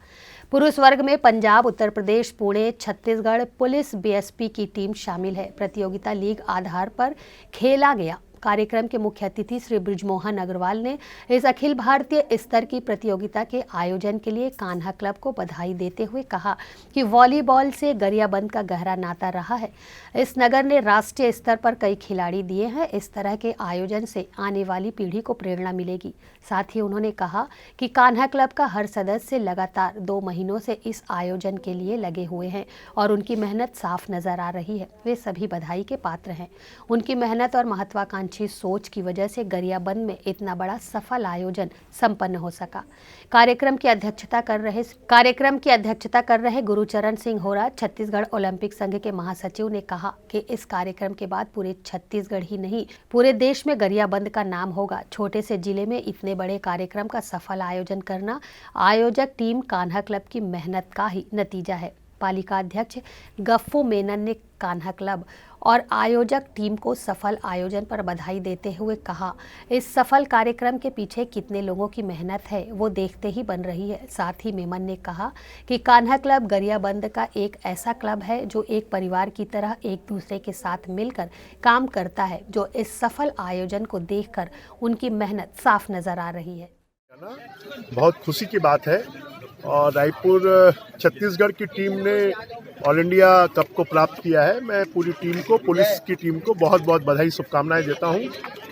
पुरुष वर्ग में पंजाब, उत्तर प्रदेश, पुणे, छत्तीसगढ़ पुलिस बीएसपी की टीम शामिल है। प्रतियोगिता लीग आधार पर खेला गया। कार्यक्रम के मुख्य अतिथि श्री बृजमोहन अग्रवाल ने इस अखिल भारतीय स्तर की प्रतियोगिता के आयोजन के लिए कान्हा क्लब को बधाई देते हुए कहा कि वॉलीबॉल से गरियाबंद का गहरा नाता रहा है। इस नगर ने राष्ट्रीय स्तर पर कई खिलाड़ी दिए हैं। इस तरह के आयोजन से आने वाली पीढ़ी को प्रेरणा मिलेगी। साथ ही उन्होंने कहा कि कान्हा क्लब का हर सदस्य लगातार 2 महीनों से इस आयोजन के लिए लगे हुए हैं और उनकी मेहनत साफ नजर आ रही है। वे सभी बधाई के पात्र हैं। उनकी मेहनत और महत्वाकांक्षी सोच की वजह से गरियाबंद में इतना बड़ा सफल आयोजन संपन्न हो सका। कार्यक्रम की अध्यक्षता कर रहे गुरुचरण सिंह होरा, छत्तीसगढ़ ओलंपिक संघ के महासचिव, ने कहा कि इस कार्यक्रम के बाद पूरे छत्तीसगढ़ ही नहीं पूरे देश में गरियाबंद का नाम होगा। छोटे से जिले में इतने बड़े कार्यक्रम का सफल आयोजन करना आयोजक टीम कान्हा क्लब की मेहनत का ही नतीजा है। पालिका अध्यक्ष गफ्फू मेनन ने कान्हा क्लब और आयोजक टीम को सफल आयोजन पर बधाई देते हुए कहा, इस सफल कार्यक्रम के पीछे कितने लोगों की मेहनत है वो देखते ही बन रही है। साथ ही मेमन ने कहा कि कान्हा क्लब गरियाबंद का एक ऐसा क्लब है जो एक परिवार की तरह एक दूसरे के साथ मिलकर काम करता है, जो इस सफल आयोजन को देखकर उनकी मेहनत साफ नजर आ रही है। बहुत खुशी की बात है और रायपुर छत्तीसगढ़ की टीम ने ऑल इंडिया कप को प्राप्त किया है। मैं पूरी टीम को, पुलिस की टीम को बहुत बहुत बधाई, शुभकामनाएं देता हूं।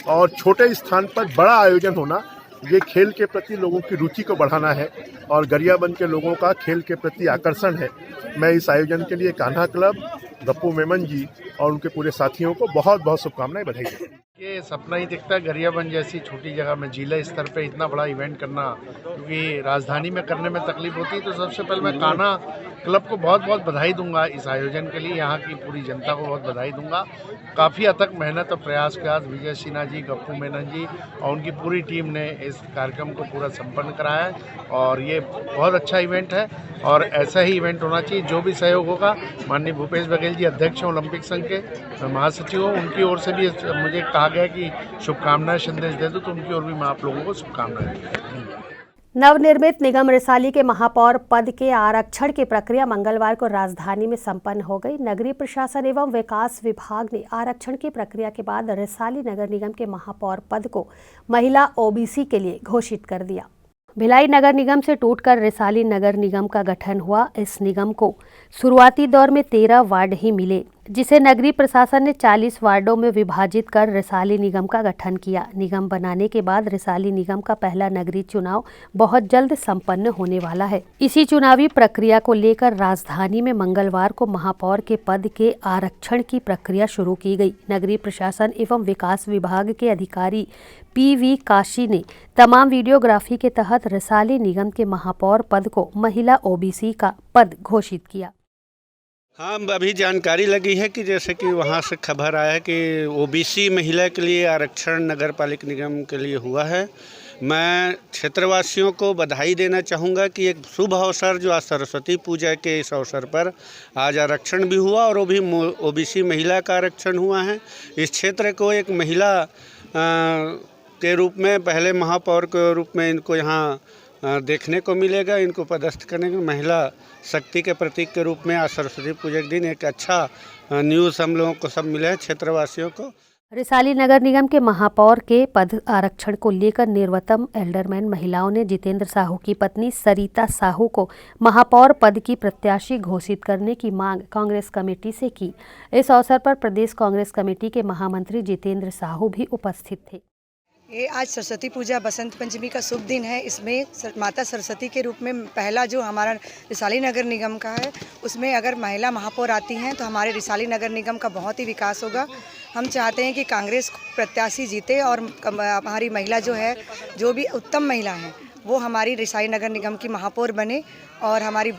और छोटे स्थान पर बड़ा आयोजन होना, ये खेल के प्रति लोगों की रुचि को बढ़ाना है और गरियाबंद के लोगों का खेल के प्रति आकर्षण है। मैं इस आयोजन के लिए कान्हा क्लब, गप्पू मेमन जी और उनके पूरे साथियों को बहुत बहुत शुभकामनाएं, बधाई देता हूं। ये सपना ही दिखता है गरियाबंद जैसी छोटी जगह में जिला स्तर पे इतना बड़ा इवेंट करना, क्योंकि राजधानी में करने में तकलीफ होती है। तो सबसे पहले मैं कान्हा क्लब को बहुत बहुत बधाई दूंगा इस आयोजन के लिए। यहाँ की पूरी जनता को बहुत बधाई दूंगा। काफ़ी अथक मेहनत और प्रयास के बाद विजय सिन्हा जी, गप्पू मेनन जी और उनकी पूरी टीम ने इस कार्यक्रम को पूरा संपन्न कराया है और ये बहुत अच्छा इवेंट है और ऐसा ही इवेंट होना चाहिए। जो भी सहयोग होगा, माननीय भूपेश बघेल जी अध्यक्ष हैं ओलंपिक संघ के, महासचिव हूँ, उनकी ओर से भी मुझे कहा गया कि शुभकामनाएं संदेश दे दूं, तो उनकी ओर भी मैं आप लोगों को शुभकामनाएं देता हूं। नवनिर्मित निगम रिसाली के महापौर पद के आरक्षण की प्रक्रिया मंगलवार को राजधानी में संपन्न हो गई। नगरीय प्रशासन एवं विकास विभाग ने आरक्षण की प्रक्रिया के बाद रिसाली नगर निगम के महापौर पद को महिला ओबीसी के लिए घोषित कर दिया। भिलाई नगर निगम से टूटकर रिसाली नगर निगम का गठन हुआ। इस निगम को शुरुआती दौर में 13 वार्ड ही मिले, जिसे नगरीय प्रशासन ने 40 वार्डों में विभाजित कर रिसाली निगम का गठन किया। निगम बनाने के बाद रिसाली निगम का पहला नगरीय चुनाव बहुत जल्द संपन्न होने वाला है। इसी चुनावी प्रक्रिया को लेकर राजधानी में मंगलवार को महापौर के पद के आरक्षण की प्रक्रिया शुरू की गई। नगरीय प्रशासन एवं विकास विभाग के अधिकारी PV काशी ने तमाम वीडियोग्राफी के तहत रिसाली निगम के महापौर पद को महिला OBC का पद घोषित किया। हाँ, अभी जानकारी लगी है कि जैसे कि वहाँ से खबर आया कि OBC महिला के लिए आरक्षण नगर पालिका निगम के लिए हुआ है। मैं क्षेत्रवासियों को बधाई देना चाहूँगा कि एक शुभ अवसर जो आज सरस्वती पूजा के इस अवसर पर आज आरक्षण भी हुआ और वो भी OBC महिला का आरक्षण हुआ है। इस क्षेत्र को एक महिला के रूप में, पहले महापौर के रूप में इनको यहाँ देखने को मिलेगा। इनको पदस्थ करने की महिला शक्ति के प्रतीक के रूप में आज सरस्वती पूजा के दिन एक अच्छा न्यूज़ हम लोगों को सब मिला है, क्षेत्रवासियों को। रिसाली नगर निगम के महापौर के पद आरक्षण को लेकर निर्वतम एल्डरमैन महिलाओं ने जितेंद्र साहू की पत्नी सरिता साहू को महापौर पद की प्रत्याशी घोषित करने की मांग कांग्रेस कमेटी से की। इस अवसर पर प्रदेश कांग्रेस कमेटी के महामंत्री जितेंद्र साहू भी उपस्थित थे। ये आज सरस्वती पूजा बसंत पंचमी का शुभ दिन है। इसमें माता सरस्वती के रूप में पहला जो हमारा रिसाली नगर निगम का है, उसमें अगर महिला महापौर आती हैं तो हमारे रिसाली नगर निगम का बहुत ही विकास होगा। हम चाहते हैं कि कांग्रेस प्रत्याशी जीते और हमारी महिला जो है, जो भी उत्तम महिला है, वो हमारी रिसाली नगर निगम की महापौर बने। और हमारी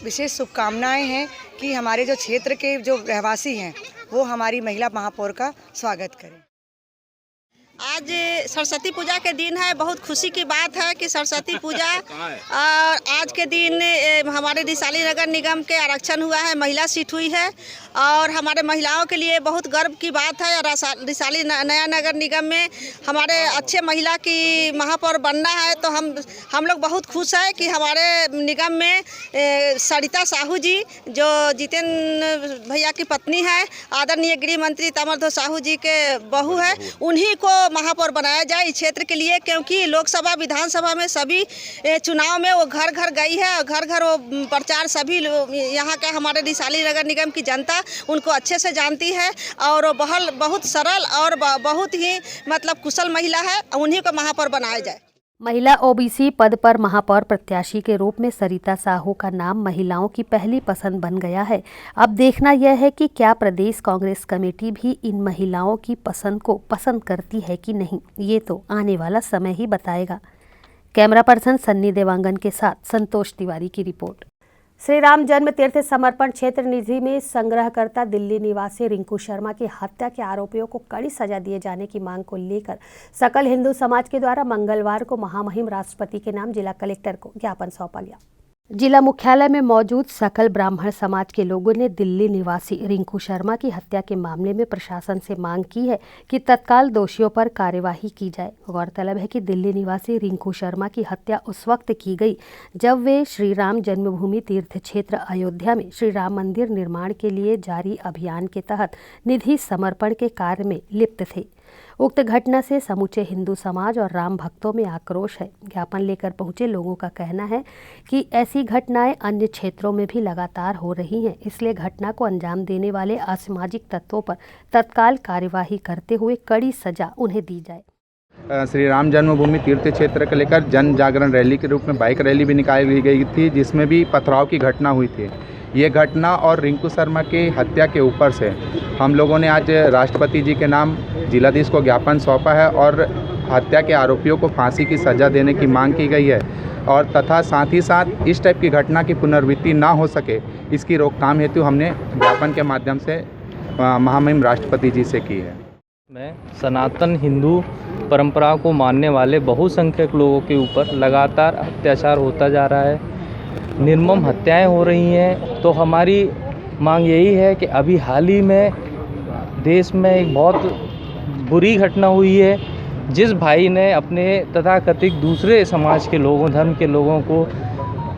विशेष शुभकामनाएँ हैं कि हमारे जो क्षेत्र के जो रहवासी हैं वो हमारी महिला महापौर का स्वागत करें। आज सरस्वती पूजा के दिन है। बहुत खुशी की बात है कि सरस्वती पूजा और आज के दिन हमारे रिसाली नगर निगम के आरक्षण हुआ है, महिला सीट हुई है और हमारे महिलाओं के लिए बहुत गर्व की बात है। और रिसाली नया नगर निगम में हमारे अच्छे महिला की महापौर बनना है, तो हम लोग बहुत खुश है कि हमारे निगम में सरिता साहू जी, जो जितेंद्र भैया की पत्नी है, आदरणीय गृह मंत्री ताम्रध्वज साहू जी के बहू है, उन्हीं को महापौर बनाया जाए इस क्षेत्र के लिए। क्योंकि लोकसभा विधानसभा में सभी चुनाव में वो घर घर गई है और घर घर वो प्रचार सभी यहाँ के हमारे रिसाली नगर निगम की जनता उनको अच्छे से जानती है और वो बहुत सरल और बहुत ही मतलब कुशल महिला है, उन्हीं को महापौर बनाया जाए। महिला ओबीसी पद पर महापौर प्रत्याशी के रूप में सरिता साहू का नाम महिलाओं की पहली पसंद बन गया है। अब देखना यह है कि क्या प्रदेश कांग्रेस कमेटी भी इन महिलाओं की पसंद को पसंद करती है कि नहीं, ये तो आने वाला समय ही बताएगा। कैमरा पर्सन सन्नी देवांगन के साथ संतोष तिवारी की रिपोर्ट। श्री राम जन्म तीर्थ समर्पण क्षेत्र निधि में संग्रहकर्ता दिल्ली निवासी रिंकू शर्मा की हत्या के आरोपियों को कड़ी सजा दिए जाने की मांग को लेकर सकल हिंदू समाज के द्वारा मंगलवार को महामहिम राष्ट्रपति के नाम जिला कलेक्टर को ज्ञापन सौंपा गया। जिला मुख्यालय में मौजूद सकल ब्राह्मण समाज के लोगों ने दिल्ली निवासी रिंकू शर्मा की हत्या के मामले में प्रशासन से मांग की है कि तत्काल दोषियों पर कार्यवाही की जाए। गौरतलब है कि दिल्ली निवासी रिंकू शर्मा की हत्या उस वक्त की गई जब वे श्री राम जन्मभूमि तीर्थ क्षेत्र अयोध्या में श्री राम मंदिर निर्माण के लिए जारी अभियान के तहत निधि समर्पण के कार्य में लिप्त थे। उक्त घटना से समूचे हिंदू समाज और राम भक्तों में आक्रोश है। ज्ञापन लेकर पहुंचे लोगों का कहना है कि ऐसी घटनाएं अन्य क्षेत्रों में भी लगातार हो रही हैं, इसलिए घटना को अंजाम देने वाले असामाजिक तत्वों पर तत्काल कार्यवाही करते हुए कड़ी सजा उन्हें दी जाए। श्री राम जन्मभूमि तीर्थ क्षेत्र को लेकर जन जागरण रैली के रूप में बाइक रैली भी निकाली गई थी, जिसमें भी पथराव की घटना हुई थी। ये घटना और रिंकू शर्मा की हत्या के ऊपर से हम लोगों ने आज राष्ट्रपति जी के नाम जिलाधीश को ज्ञापन सौंपा है और हत्या के आरोपियों को फांसी की सज़ा देने की मांग की गई है और तथा साथ ही साथ इस टाइप की घटना की पुनरावृत्ति ना हो सके, इसकी रोकथाम हेतु हमने ज्ञापन के माध्यम से महामहिम राष्ट्रपति जी से की है। मैं सनातन हिंदू परंपरा को मानने वाले बहुसंख्यक लोगों के ऊपर लगातार अत्याचार होता जा रहा है, निर्मम हत्याएं हो रही हैं। तो हमारी मांग यही है कि अभी हाल ही में देश में एक बहुत बुरी घटना हुई है, जिस भाई ने अपने तथाकथित दूसरे समाज के लोगों, धर्म के लोगों को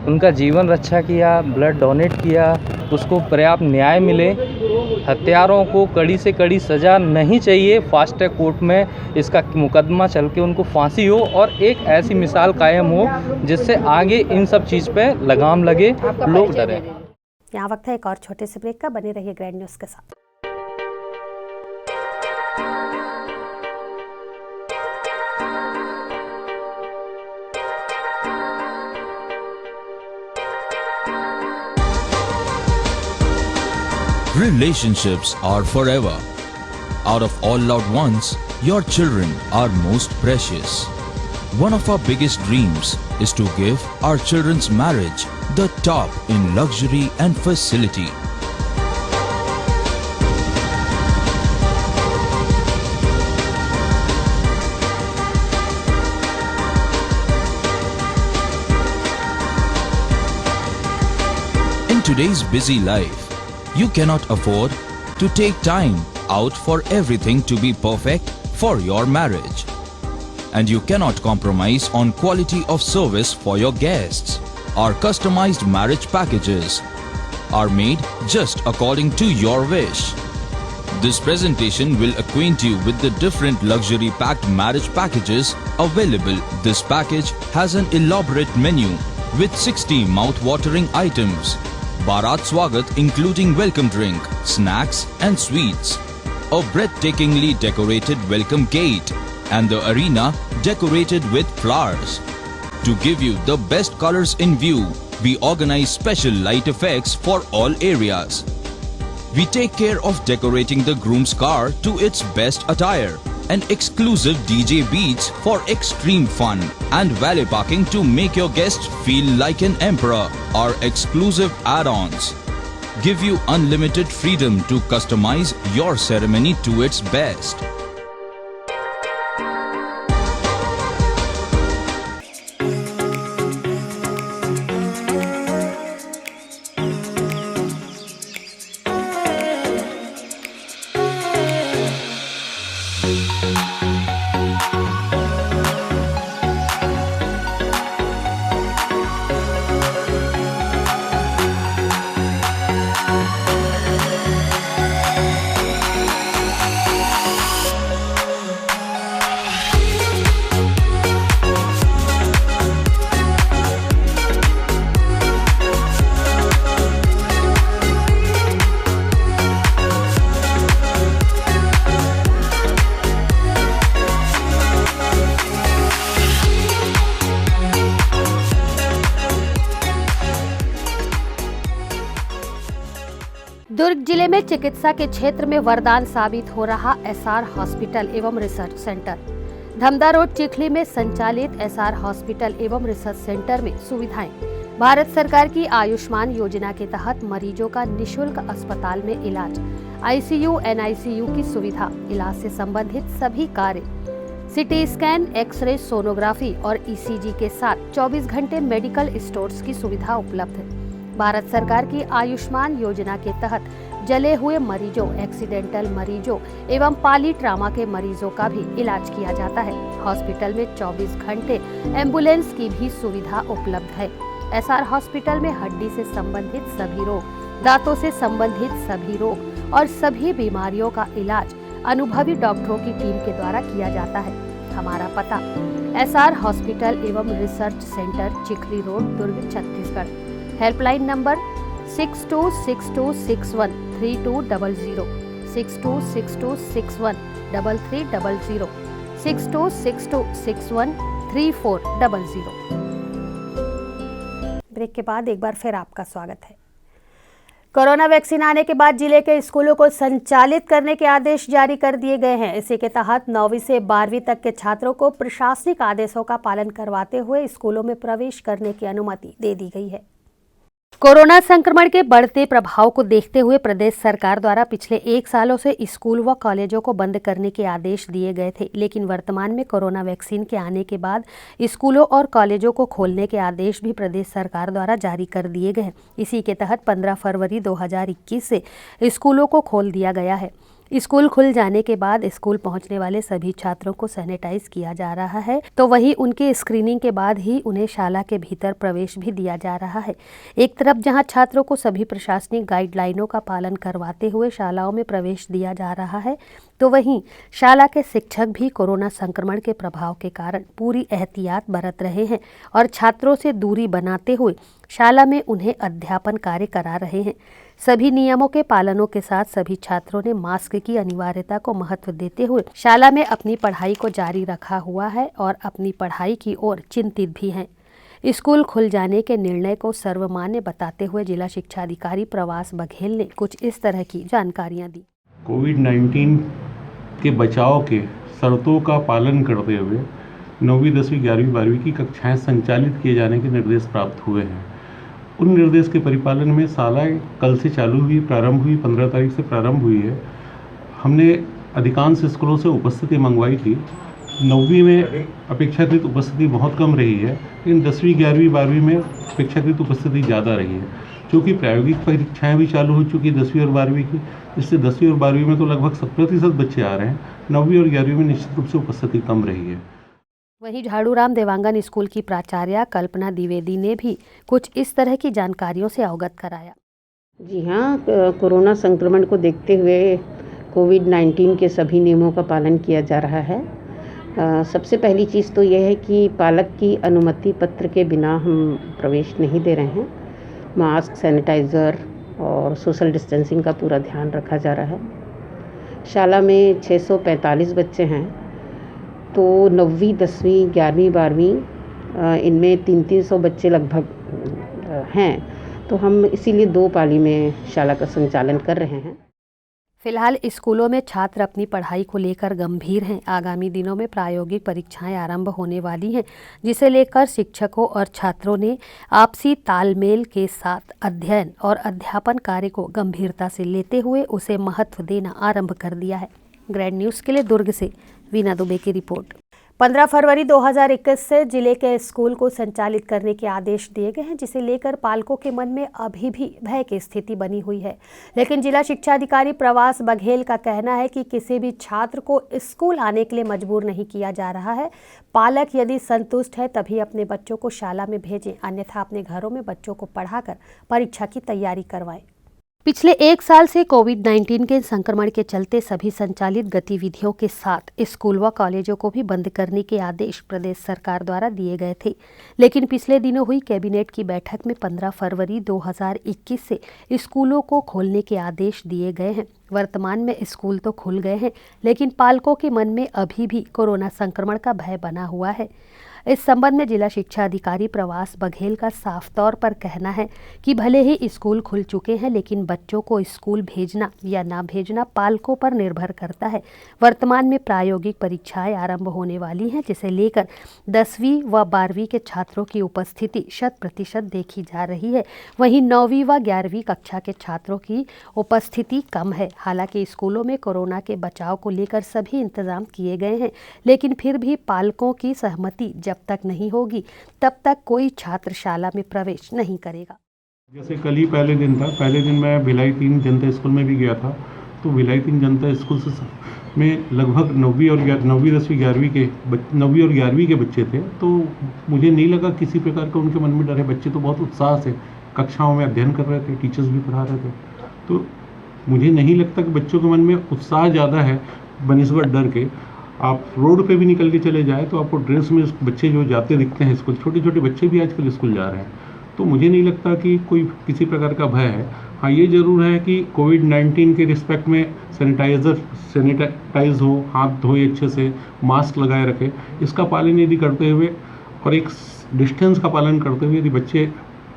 उनका जीवन रक्षा किया, ब्लड डोनेट किया, उसको पर्याप्त न्याय मिले। हत्यारों को कड़ी से कड़ी सज़ा नहीं चाहिए, फास्ट ट्रैक कोर्ट में इसका मुकदमा चल के उनको फांसी हो और एक ऐसी मिसाल कायम हो जिससे आगे इन सब चीज़ पे लगाम लगे, लोग डरें। यहाँ वक्त है एक और छोटे से ब्रेक का, बने रहिए ग्रैंड न्यूज़ के साथ। Relationships are forever. Out of all loved ones, your children are most precious. One of our biggest dreams is to give our children's marriage the top in luxury and facility. In today's busy life, you cannot afford to take time out for everything to be perfect for your marriage. and you cannot compromise on quality of service for your guests. Our customized marriage packages are made just according to your wish. This presentation will acquaint you with the different luxury packed marriage packages available. This package has an elaborate menu with 60 mouth-watering items. Bharat Swagat including welcome drink, snacks and sweets. A breathtakingly decorated welcome gate and the arena decorated with flowers. To give you the best colors in view, we organize special light effects for all areas. We take care of decorating the groom's car to its best attire. An exclusive DJ beats for extreme fun and valet parking to make your guests feel like an emperor. Our exclusive add-ons give you unlimited freedom to customize your ceremony to its best. दुर्ग जिले में चिकित्सा के क्षेत्र में वरदान साबित हो रहा एसआर हॉस्पिटल एवं research centre. Dhamda road Chikhli में संचालित एसआर हॉस्पिटल एवं रिसर्च सेंटर में सुविधाएं। भारत सरकार की आयुष्मान योजना के तहत मरीजों का निशुल्क अस्पताल में इलाज, आईसीयू, एनआईसीयू की सुविधा, इलाज से संबंधित सभी कार्य, सीटी स्कैन, एक्सरे, सोनोग्राफी और ईसीजी के साथ 24 घंटे मेडिकल स्टोर्स की सुविधा उपलब्ध है। भारत सरकार की आयुष्मान योजना के तहत जले हुए मरीजों, एक्सीडेंटल मरीजों एवं पाली ट्रामा के मरीजों का भी इलाज किया जाता है। हॉस्पिटल में 24 घंटे एम्बुलेंस की भी सुविधा उपलब्ध है। एसआर हॉस्पिटल में हड्डी से संबंधित सभी रोग, दांतों से संबंधित सभी रोग और सभी बीमारियों का इलाज अनुभवी डॉक्टरों की टीम के द्वारा किया जाता है। हमारा पता एसआर हॉस्पिटल एवं research centre, Chikhli road, Durg, Chhattisgarh. Helpline number 6262613200, 6262613300, 6262613400। Break के बाद एक बार फिर आपका स्वागत है। कोरोना वैक्सीन आने के बाद जिले के स्कूलों को संचालित करने के आदेश जारी कर दिए गए हैं। इसी के तहत 9वीं से 12वीं तक के छात्रों को प्रशासनिक आदेशों का पालन करवाते हुए स्कूलों में प्रवेश करने की अनुमति दे दी गई है। कोरोना संक्रमण के बढ़ते प्रभाव को देखते हुए प्रदेश सरकार द्वारा पिछले 1 सालों से स्कूल व कॉलेजों को बंद करने के आदेश दिए गए थे, लेकिन वर्तमान में कोरोना वैक्सीन के आने के बाद स्कूलों और कॉलेजों को खोलने के आदेश भी प्रदेश सरकार द्वारा जारी कर दिए गए हैं। इसी के तहत 15 फरवरी 2021 से स्कूलों को खोल दिया गया है। स्कूल खुल जाने के बाद स्कूल पहुंचने वाले सभी छात्रों को सैनिटाइज किया जा रहा है, तो वहीं उनके स्क्रीनिंग के बाद ही उन्हें शाला के भीतर प्रवेश भी दिया जा रहा है। एक तरफ जहां छात्रों को सभी प्रशासनिक गाइडलाइनों का पालन करवाते हुए शालाओं में प्रवेश दिया जा रहा है, तो वहीं शाला के शिक्षक भी कोरोना संक्रमण के प्रभाव के कारण पूरी एहतियात बरत रहे हैं और छात्रों से दूरी बनाते हुए शाला में उन्हें अध्यापन कार्य करा रहे हैं। सभी नियमों के पालनों के साथ सभी छात्रों ने मास्क की अनिवार्यता को महत्व देते हुए शाला में अपनी पढ़ाई को जारी रखा हुआ है और अपनी पढ़ाई की ओर चिंतित भी हैं। स्कूल खुल जाने के निर्णय को सर्वमान्य बताते हुए जिला शिक्षा अधिकारी प्रवास बघेल ने कुछ इस तरह की जानकारियां दी। कोविड-19 के बचाव के शर्तों का पालन करते हुए 9वीं, 10वीं, 11वीं, 12वीं की कक्षाएं संचालित किए जाने के निर्देश प्राप्त हुए हैं। उन निर्देश के परिपालन में शाला कल से चालू हुई, प्रारंभ हुई, 15 तारीख से प्रारंभ हुई है। हमने अधिकांश स्कूलों से उपस्थिति मंगवाई थी। 9वीं में अपेक्षाकृत उपस्थिति बहुत कम रही है, लेकिन 10वीं, 11वीं, 12वीं में अपेक्षाकृत उपस्थिति ज़्यादा रही है। क्योंकि प्रायोगिक परीक्षाएं भी चालू हो चुकी 10वीं और 12वीं की, इससे 10वीं और 12वीं में तो लगभग 100% बच्चे आ रहे हैं। 9वीं और 11वीं में निश्चित रूप से उपस्थिति कम रही है। वहीं झाड़ूराम देवांगन स्कूल की प्राचार्य कल्पना द्विवेदी ने भी कुछ इस तरह की जानकारियों से अवगत कराया। जी हाँ, कोरोना संक्रमण को देखते हुए कोविड-19 के सभी नियमों का पालन किया जा रहा है। सबसे पहली चीज़ तो यह है कि पालक की अनुमति पत्र के बिना हम प्रवेश नहीं दे रहे हैं। मास्क, सैनिटाइज़र और सोशल डिस्टेंसिंग का पूरा ध्यान रखा जा रहा है। शाला में 645 बच्चे हैं, तो 9वीं, 10वीं, 11वीं, 12वीं इनमें 300 बच्चे लगभग हैं, तो हम इसीलिए 2 पाली में शाला का संचालन कर रहे हैं। फिलहाल स्कूलों में छात्र अपनी पढ़ाई को लेकर गंभीर हैं। आगामी दिनों में प्रायोगिक परीक्षाएं आरंभ होने वाली हैं, जिसे लेकर शिक्षकों और छात्रों ने आपसी तालमेल के साथ अध्ययन और अध्यापन कार्य को गंभीरता से लेते हुए उसे महत्व देना आरंभ कर दिया है। ग्रैंड न्यूज़ के लिए दुर्ग से वीना दुबे की रिपोर्ट। 15 फरवरी 2021 से जिले के स्कूल को संचालित करने के आदेश दिए गए हैं, जिसे लेकर पालकों के मन में अभी भी भय की स्थिति बनी हुई है। लेकिन जिला शिक्षा अधिकारी प्रवास बघेल का कहना है कि किसी भी छात्र को स्कूल आने के लिए मजबूर नहीं किया जा रहा है। पालक यदि संतुष्ट है तभी अपने बच्चों को शाला में भेजें, अन्यथा अपने घरों में बच्चों को पढ़ाकर परीक्षा की तैयारी करवाएं। पिछले 1 साल से कोविड-19 के संक्रमण के चलते सभी संचालित गतिविधियों के साथ स्कूल व कॉलेजों को भी बंद करने के आदेश प्रदेश सरकार द्वारा दिए गए थे। लेकिन पिछले दिनों हुई कैबिनेट की बैठक में 15 फरवरी 2021 से स्कूलों को खोलने के आदेश दिए गए हैं। वर्तमान में स्कूल तो खुल गए हैं, लेकिन पालकों के मन में अभी भी कोरोना संक्रमण का भय बना हुआ है। इस संबंध में जिला शिक्षा अधिकारी प्रवास बघेल का साफ तौर पर कहना है कि भले ही स्कूल खुल चुके हैं, लेकिन बच्चों को स्कूल भेजना या ना भेजना पालकों पर निर्भर करता है। वर्तमान में प्रायोगिक परीक्षाएं आरंभ होने वाली हैं, जिसे लेकर 10वीं व 12वीं के छात्रों की उपस्थिति 100% देखी जा रही है। वहीं 9वीं व 11वीं कक्षा के छात्रों की उपस्थिति कम है। हालांकि स्कूलों में कोरोना के बचाव को लेकर सभी इंतजाम किए गए हैं, लेकिन फिर भी पालकों की सहमति जब तक नहीं होगी तब तक कोई छात्र शाला में प्रवेश नहीं करेगा। जैसे कल ही पहले दिन था, पहले दिन मैं भिलाई 3 जनता स्कूल में भी गया था, तो भिलाई 3 जनता स्कूल से में लगभग 9वीं, 10वीं, 9वीं और 11वीं के बच्चे थे, तो मुझे नहीं लगा किसी प्रकार का उनके मन में डर है। बच्चे तो बहुत उत्साह से कक्षाओं में अध्ययन कर रहे थे, टीचर्स भी पढ़ा रहे थे, तो मुझे नहीं लगता कि बच्चों के मन में उत्साह ज़्यादा है बनिस्बत डर के। आप रोड पे भी निकल के चले जाए तो आपको ड्रेस में बच्चे जो जाते दिखते हैं स्कूल, छोटे छोटे बच्चे भी आजकल स्कूल जा रहे हैं, तो मुझे नहीं लगता कि कोई किसी प्रकार का भय है। हाँ, ये ज़रूर है कि कोविड-19 के रिस्पेक्ट में सैनिटाइज हो, हाथ धोए अच्छे से, मास्क लगाए रखे, इसका पालन यदि करते हुए और एक डिस्टेंस का पालन करते हुए यदि बच्चे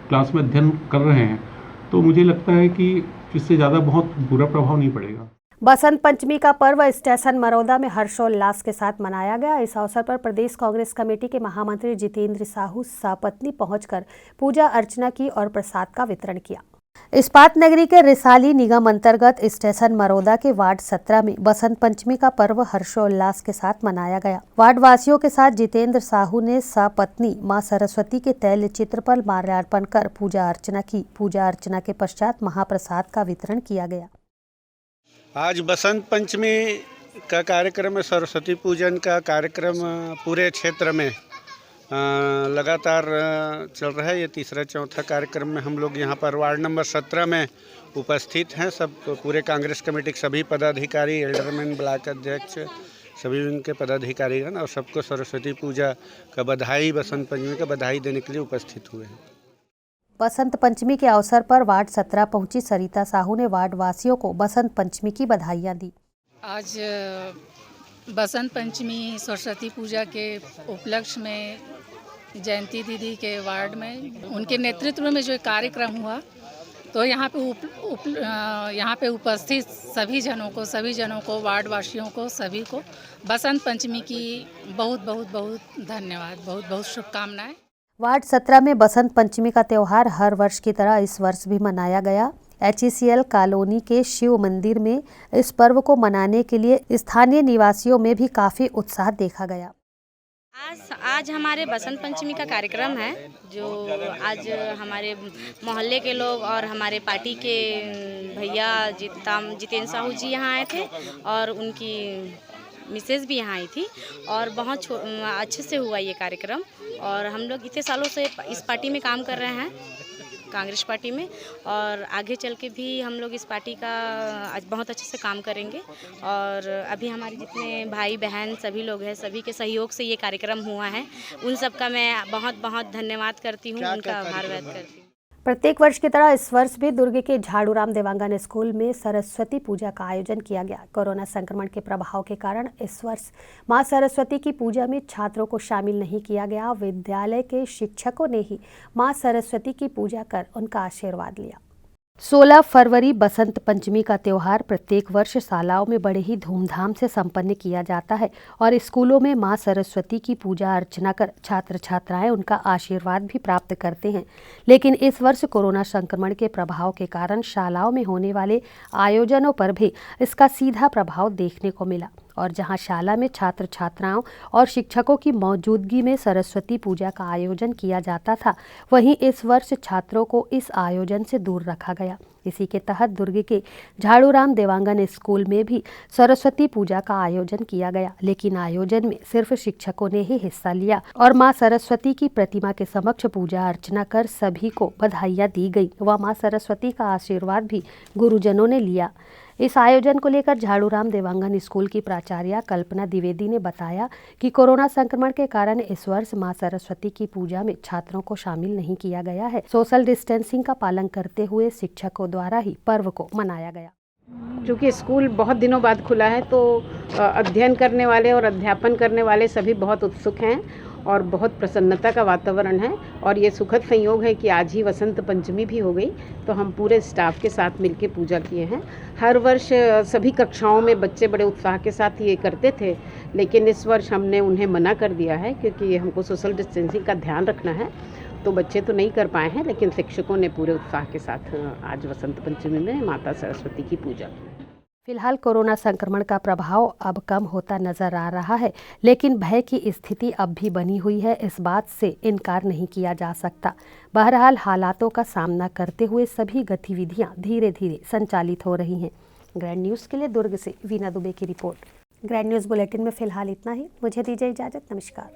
क्लास में अध्ययन कर रहे हैं, तो मुझे लगता है कि इससे ज़्यादा बहुत बुरा प्रभाव नहीं पड़ेगा। बसंत पंचमी का पर्व स्टेशन मरौदा में हर्षोल्लास के साथ मनाया गया। इस अवसर पर प्रदेश कांग्रेस कमेटी के महामंत्री जितेंद्र साहू सपत्नी पहुंचकर पूजा अर्चना की और प्रसाद का वितरण किया। इस्पात नगरी के रिसाली निगम अंतर्गत स्टेशन मरौदा के वार्ड 17 में बसंत पंचमी का पर्व हर्षोल्लास के साथ मनाया गया। वार्ड वासियों के साथ जितेंद्र साहू ने सपत्नी मां सरस्वती के तैल चित्र पर माल्यार्पण कर पूजा अर्चना की। पूजा अर्चना के पश्चात महाप्रसाद का वितरण किया गया। आज बसंत पंचमी का कार्यक्रम है, सरस्वती पूजन का कार्यक्रम पूरे क्षेत्र में लगातार चल रहा है। ये तीसरा चौथा कार्यक्रम में हम लोग यहाँ पर वार्ड नंबर 17 में उपस्थित हैं। सब पूरे कांग्रेस कमेटी के सभी पदाधिकारी, एल्डरमैन, ब्लॉक अध्यक्ष, सभी उनके पदाधिकारीगण और सबको सरस्वती पूजा का बधाई, बसंत पंचमी का बधाई देने के लिए उपस्थित हुए हैं। बसंत पंचमी के अवसर पर वार्ड 17 पहुंची सरिता साहू ने वार्ड वासियों को बसंत पंचमी की बधाइयां दी। आज बसंत पंचमी सरस्वती पूजा के उपलक्ष्य में जयंती दीदी के वार्ड में उनके नेतृत्व में जो कार्यक्रम हुआ, तो यहाँ पे उपस्थित सभी जनों को वार्ड वासियों को, सभी को बसंत पंचमी की बहुत बहुत बहुत धन्यवाद, बहुत बहुत शुभकामनाएं। वार्ड 17 में बसंत पंचमी का त्यौहार हर वर्ष की तरह इस वर्ष भी मनाया गया। HECL कॉलोनी के शिव मंदिर में इस पर्व को मनाने के लिए स्थानीय निवासियों में भी काफी उत्साह देखा गया। आज हमारे बसंत पंचमी का कार्यक्रम है, जो आज हमारे मोहल्ले के लोग और हमारे पार्टी के भैया जितेंद्र साहू जी यहाँ आए थे और उनकी मिसेज भी यहाँ आई थी और बहुत अच्छे से हुआ ये कार्यक्रम। और हम लोग इतने सालों से इस पार्टी में काम कर रहे हैं, कांग्रेस पार्टी में, और आगे चल के भी हम लोग इस पार्टी का आज बहुत अच्छे से काम करेंगे। और अभी हमारे जितने भाई बहन सभी लोग हैं, सभी के सहयोग से ये कार्यक्रम हुआ है, उन सब का मैं बहुत बहुत धन्यवाद करती हूँ, उनका आभार व्यक्त करती हूँ। प्रत्येक वर्ष की तरह इस वर्ष भी दुर्ग के झाड़ूराम देवांगन स्कूल में सरस्वती पूजा का आयोजन किया गया। कोरोना संक्रमण के प्रभाव के कारण इस वर्ष मां सरस्वती की पूजा में छात्रों को शामिल नहीं किया गया। विद्यालय के शिक्षकों ने ही मां सरस्वती की पूजा कर उनका आशीर्वाद लिया। 16 फरवरी बसंत पंचमी का त्यौहार प्रत्येक वर्ष शालाओं में बड़े ही धूमधाम से संपन्न किया जाता है और स्कूलों में मां सरस्वती की पूजा अर्चना कर छात्र छात्राएं उनका आशीर्वाद भी प्राप्त करते हैं। लेकिन इस वर्ष कोरोना संक्रमण के प्रभाव के कारण शालाओं में होने वाले आयोजनों पर भी इसका सीधा प्रभाव देखने को मिला और जहां शाला में छात्र छात्राओं और शिक्षकों की मौजूदगी में सरस्वती पूजा का आयोजन किया जाता था, वहीं इस वर्ष छात्रों को इस आयोजन से दूर रखा गया। इसी के तहत दुर्ग के झाड़ूराम देवांगन स्कूल में भी सरस्वती पूजा का आयोजन किया गया, लेकिन आयोजन में सिर्फ शिक्षकों ने ही हिस्सा लिया और मां सरस्वती की प्रतिमा के समक्ष पूजा अर्चना कर सभी को बधाइयां दी गई व मां सरस्वती का आशीर्वाद भी गुरुजनों ने लिया। इस आयोजन को लेकर झाड़ूराम देवांगन स्कूल की प्राचार्य कल्पना द्विवेदी ने बताया कि कोरोना संक्रमण के कारण इस वर्ष मां सरस्वती की पूजा में छात्रों को शामिल नहीं किया गया है। सोशल डिस्टेंसिंग का पालन करते हुए शिक्षकों द्वारा ही पर्व को मनाया गया। चूँकि स्कूल बहुत दिनों बाद खुला है तो अध्ययन करने वाले और अध्यापन करने वाले सभी बहुत उत्सुक हैं और बहुत प्रसन्नता का वातावरण है और ये सुखद संयोग है कि आज ही वसंत पंचमी भी हो गई, तो हम पूरे स्टाफ के साथ मिलकर पूजा किए हैं। हर वर्ष सभी कक्षाओं में बच्चे बड़े उत्साह के साथ ये करते थे, लेकिन इस वर्ष हमने उन्हें मना कर दिया है क्योंकि हमको सोशल डिस्टेंसिंग का ध्यान रखना है, तो बच्चे तो नहीं कर पाए हैं, लेकिन शिक्षकों ने पूरे उत्साह के साथ आज वसंत पंचमी में माता सरस्वती की पूजा की। फिलहाल कोरोना संक्रमण का प्रभाव अब कम होता नजर आ रहा है, लेकिन भय की स्थिति अब भी बनी हुई है, इस बात से इनकार नहीं किया जा सकता। बहरहाल हालातों का सामना करते हुए सभी गतिविधियां धीरे धीरे संचालित हो रही हैं। ग्रैंड न्यूज़ के लिए दुर्ग से वीना दुबे की रिपोर्ट। ग्रैंड न्यूज़ बुलेटिन में फिलहाल इतना ही। मुझे दीजिए इजाजत। नमस्कार।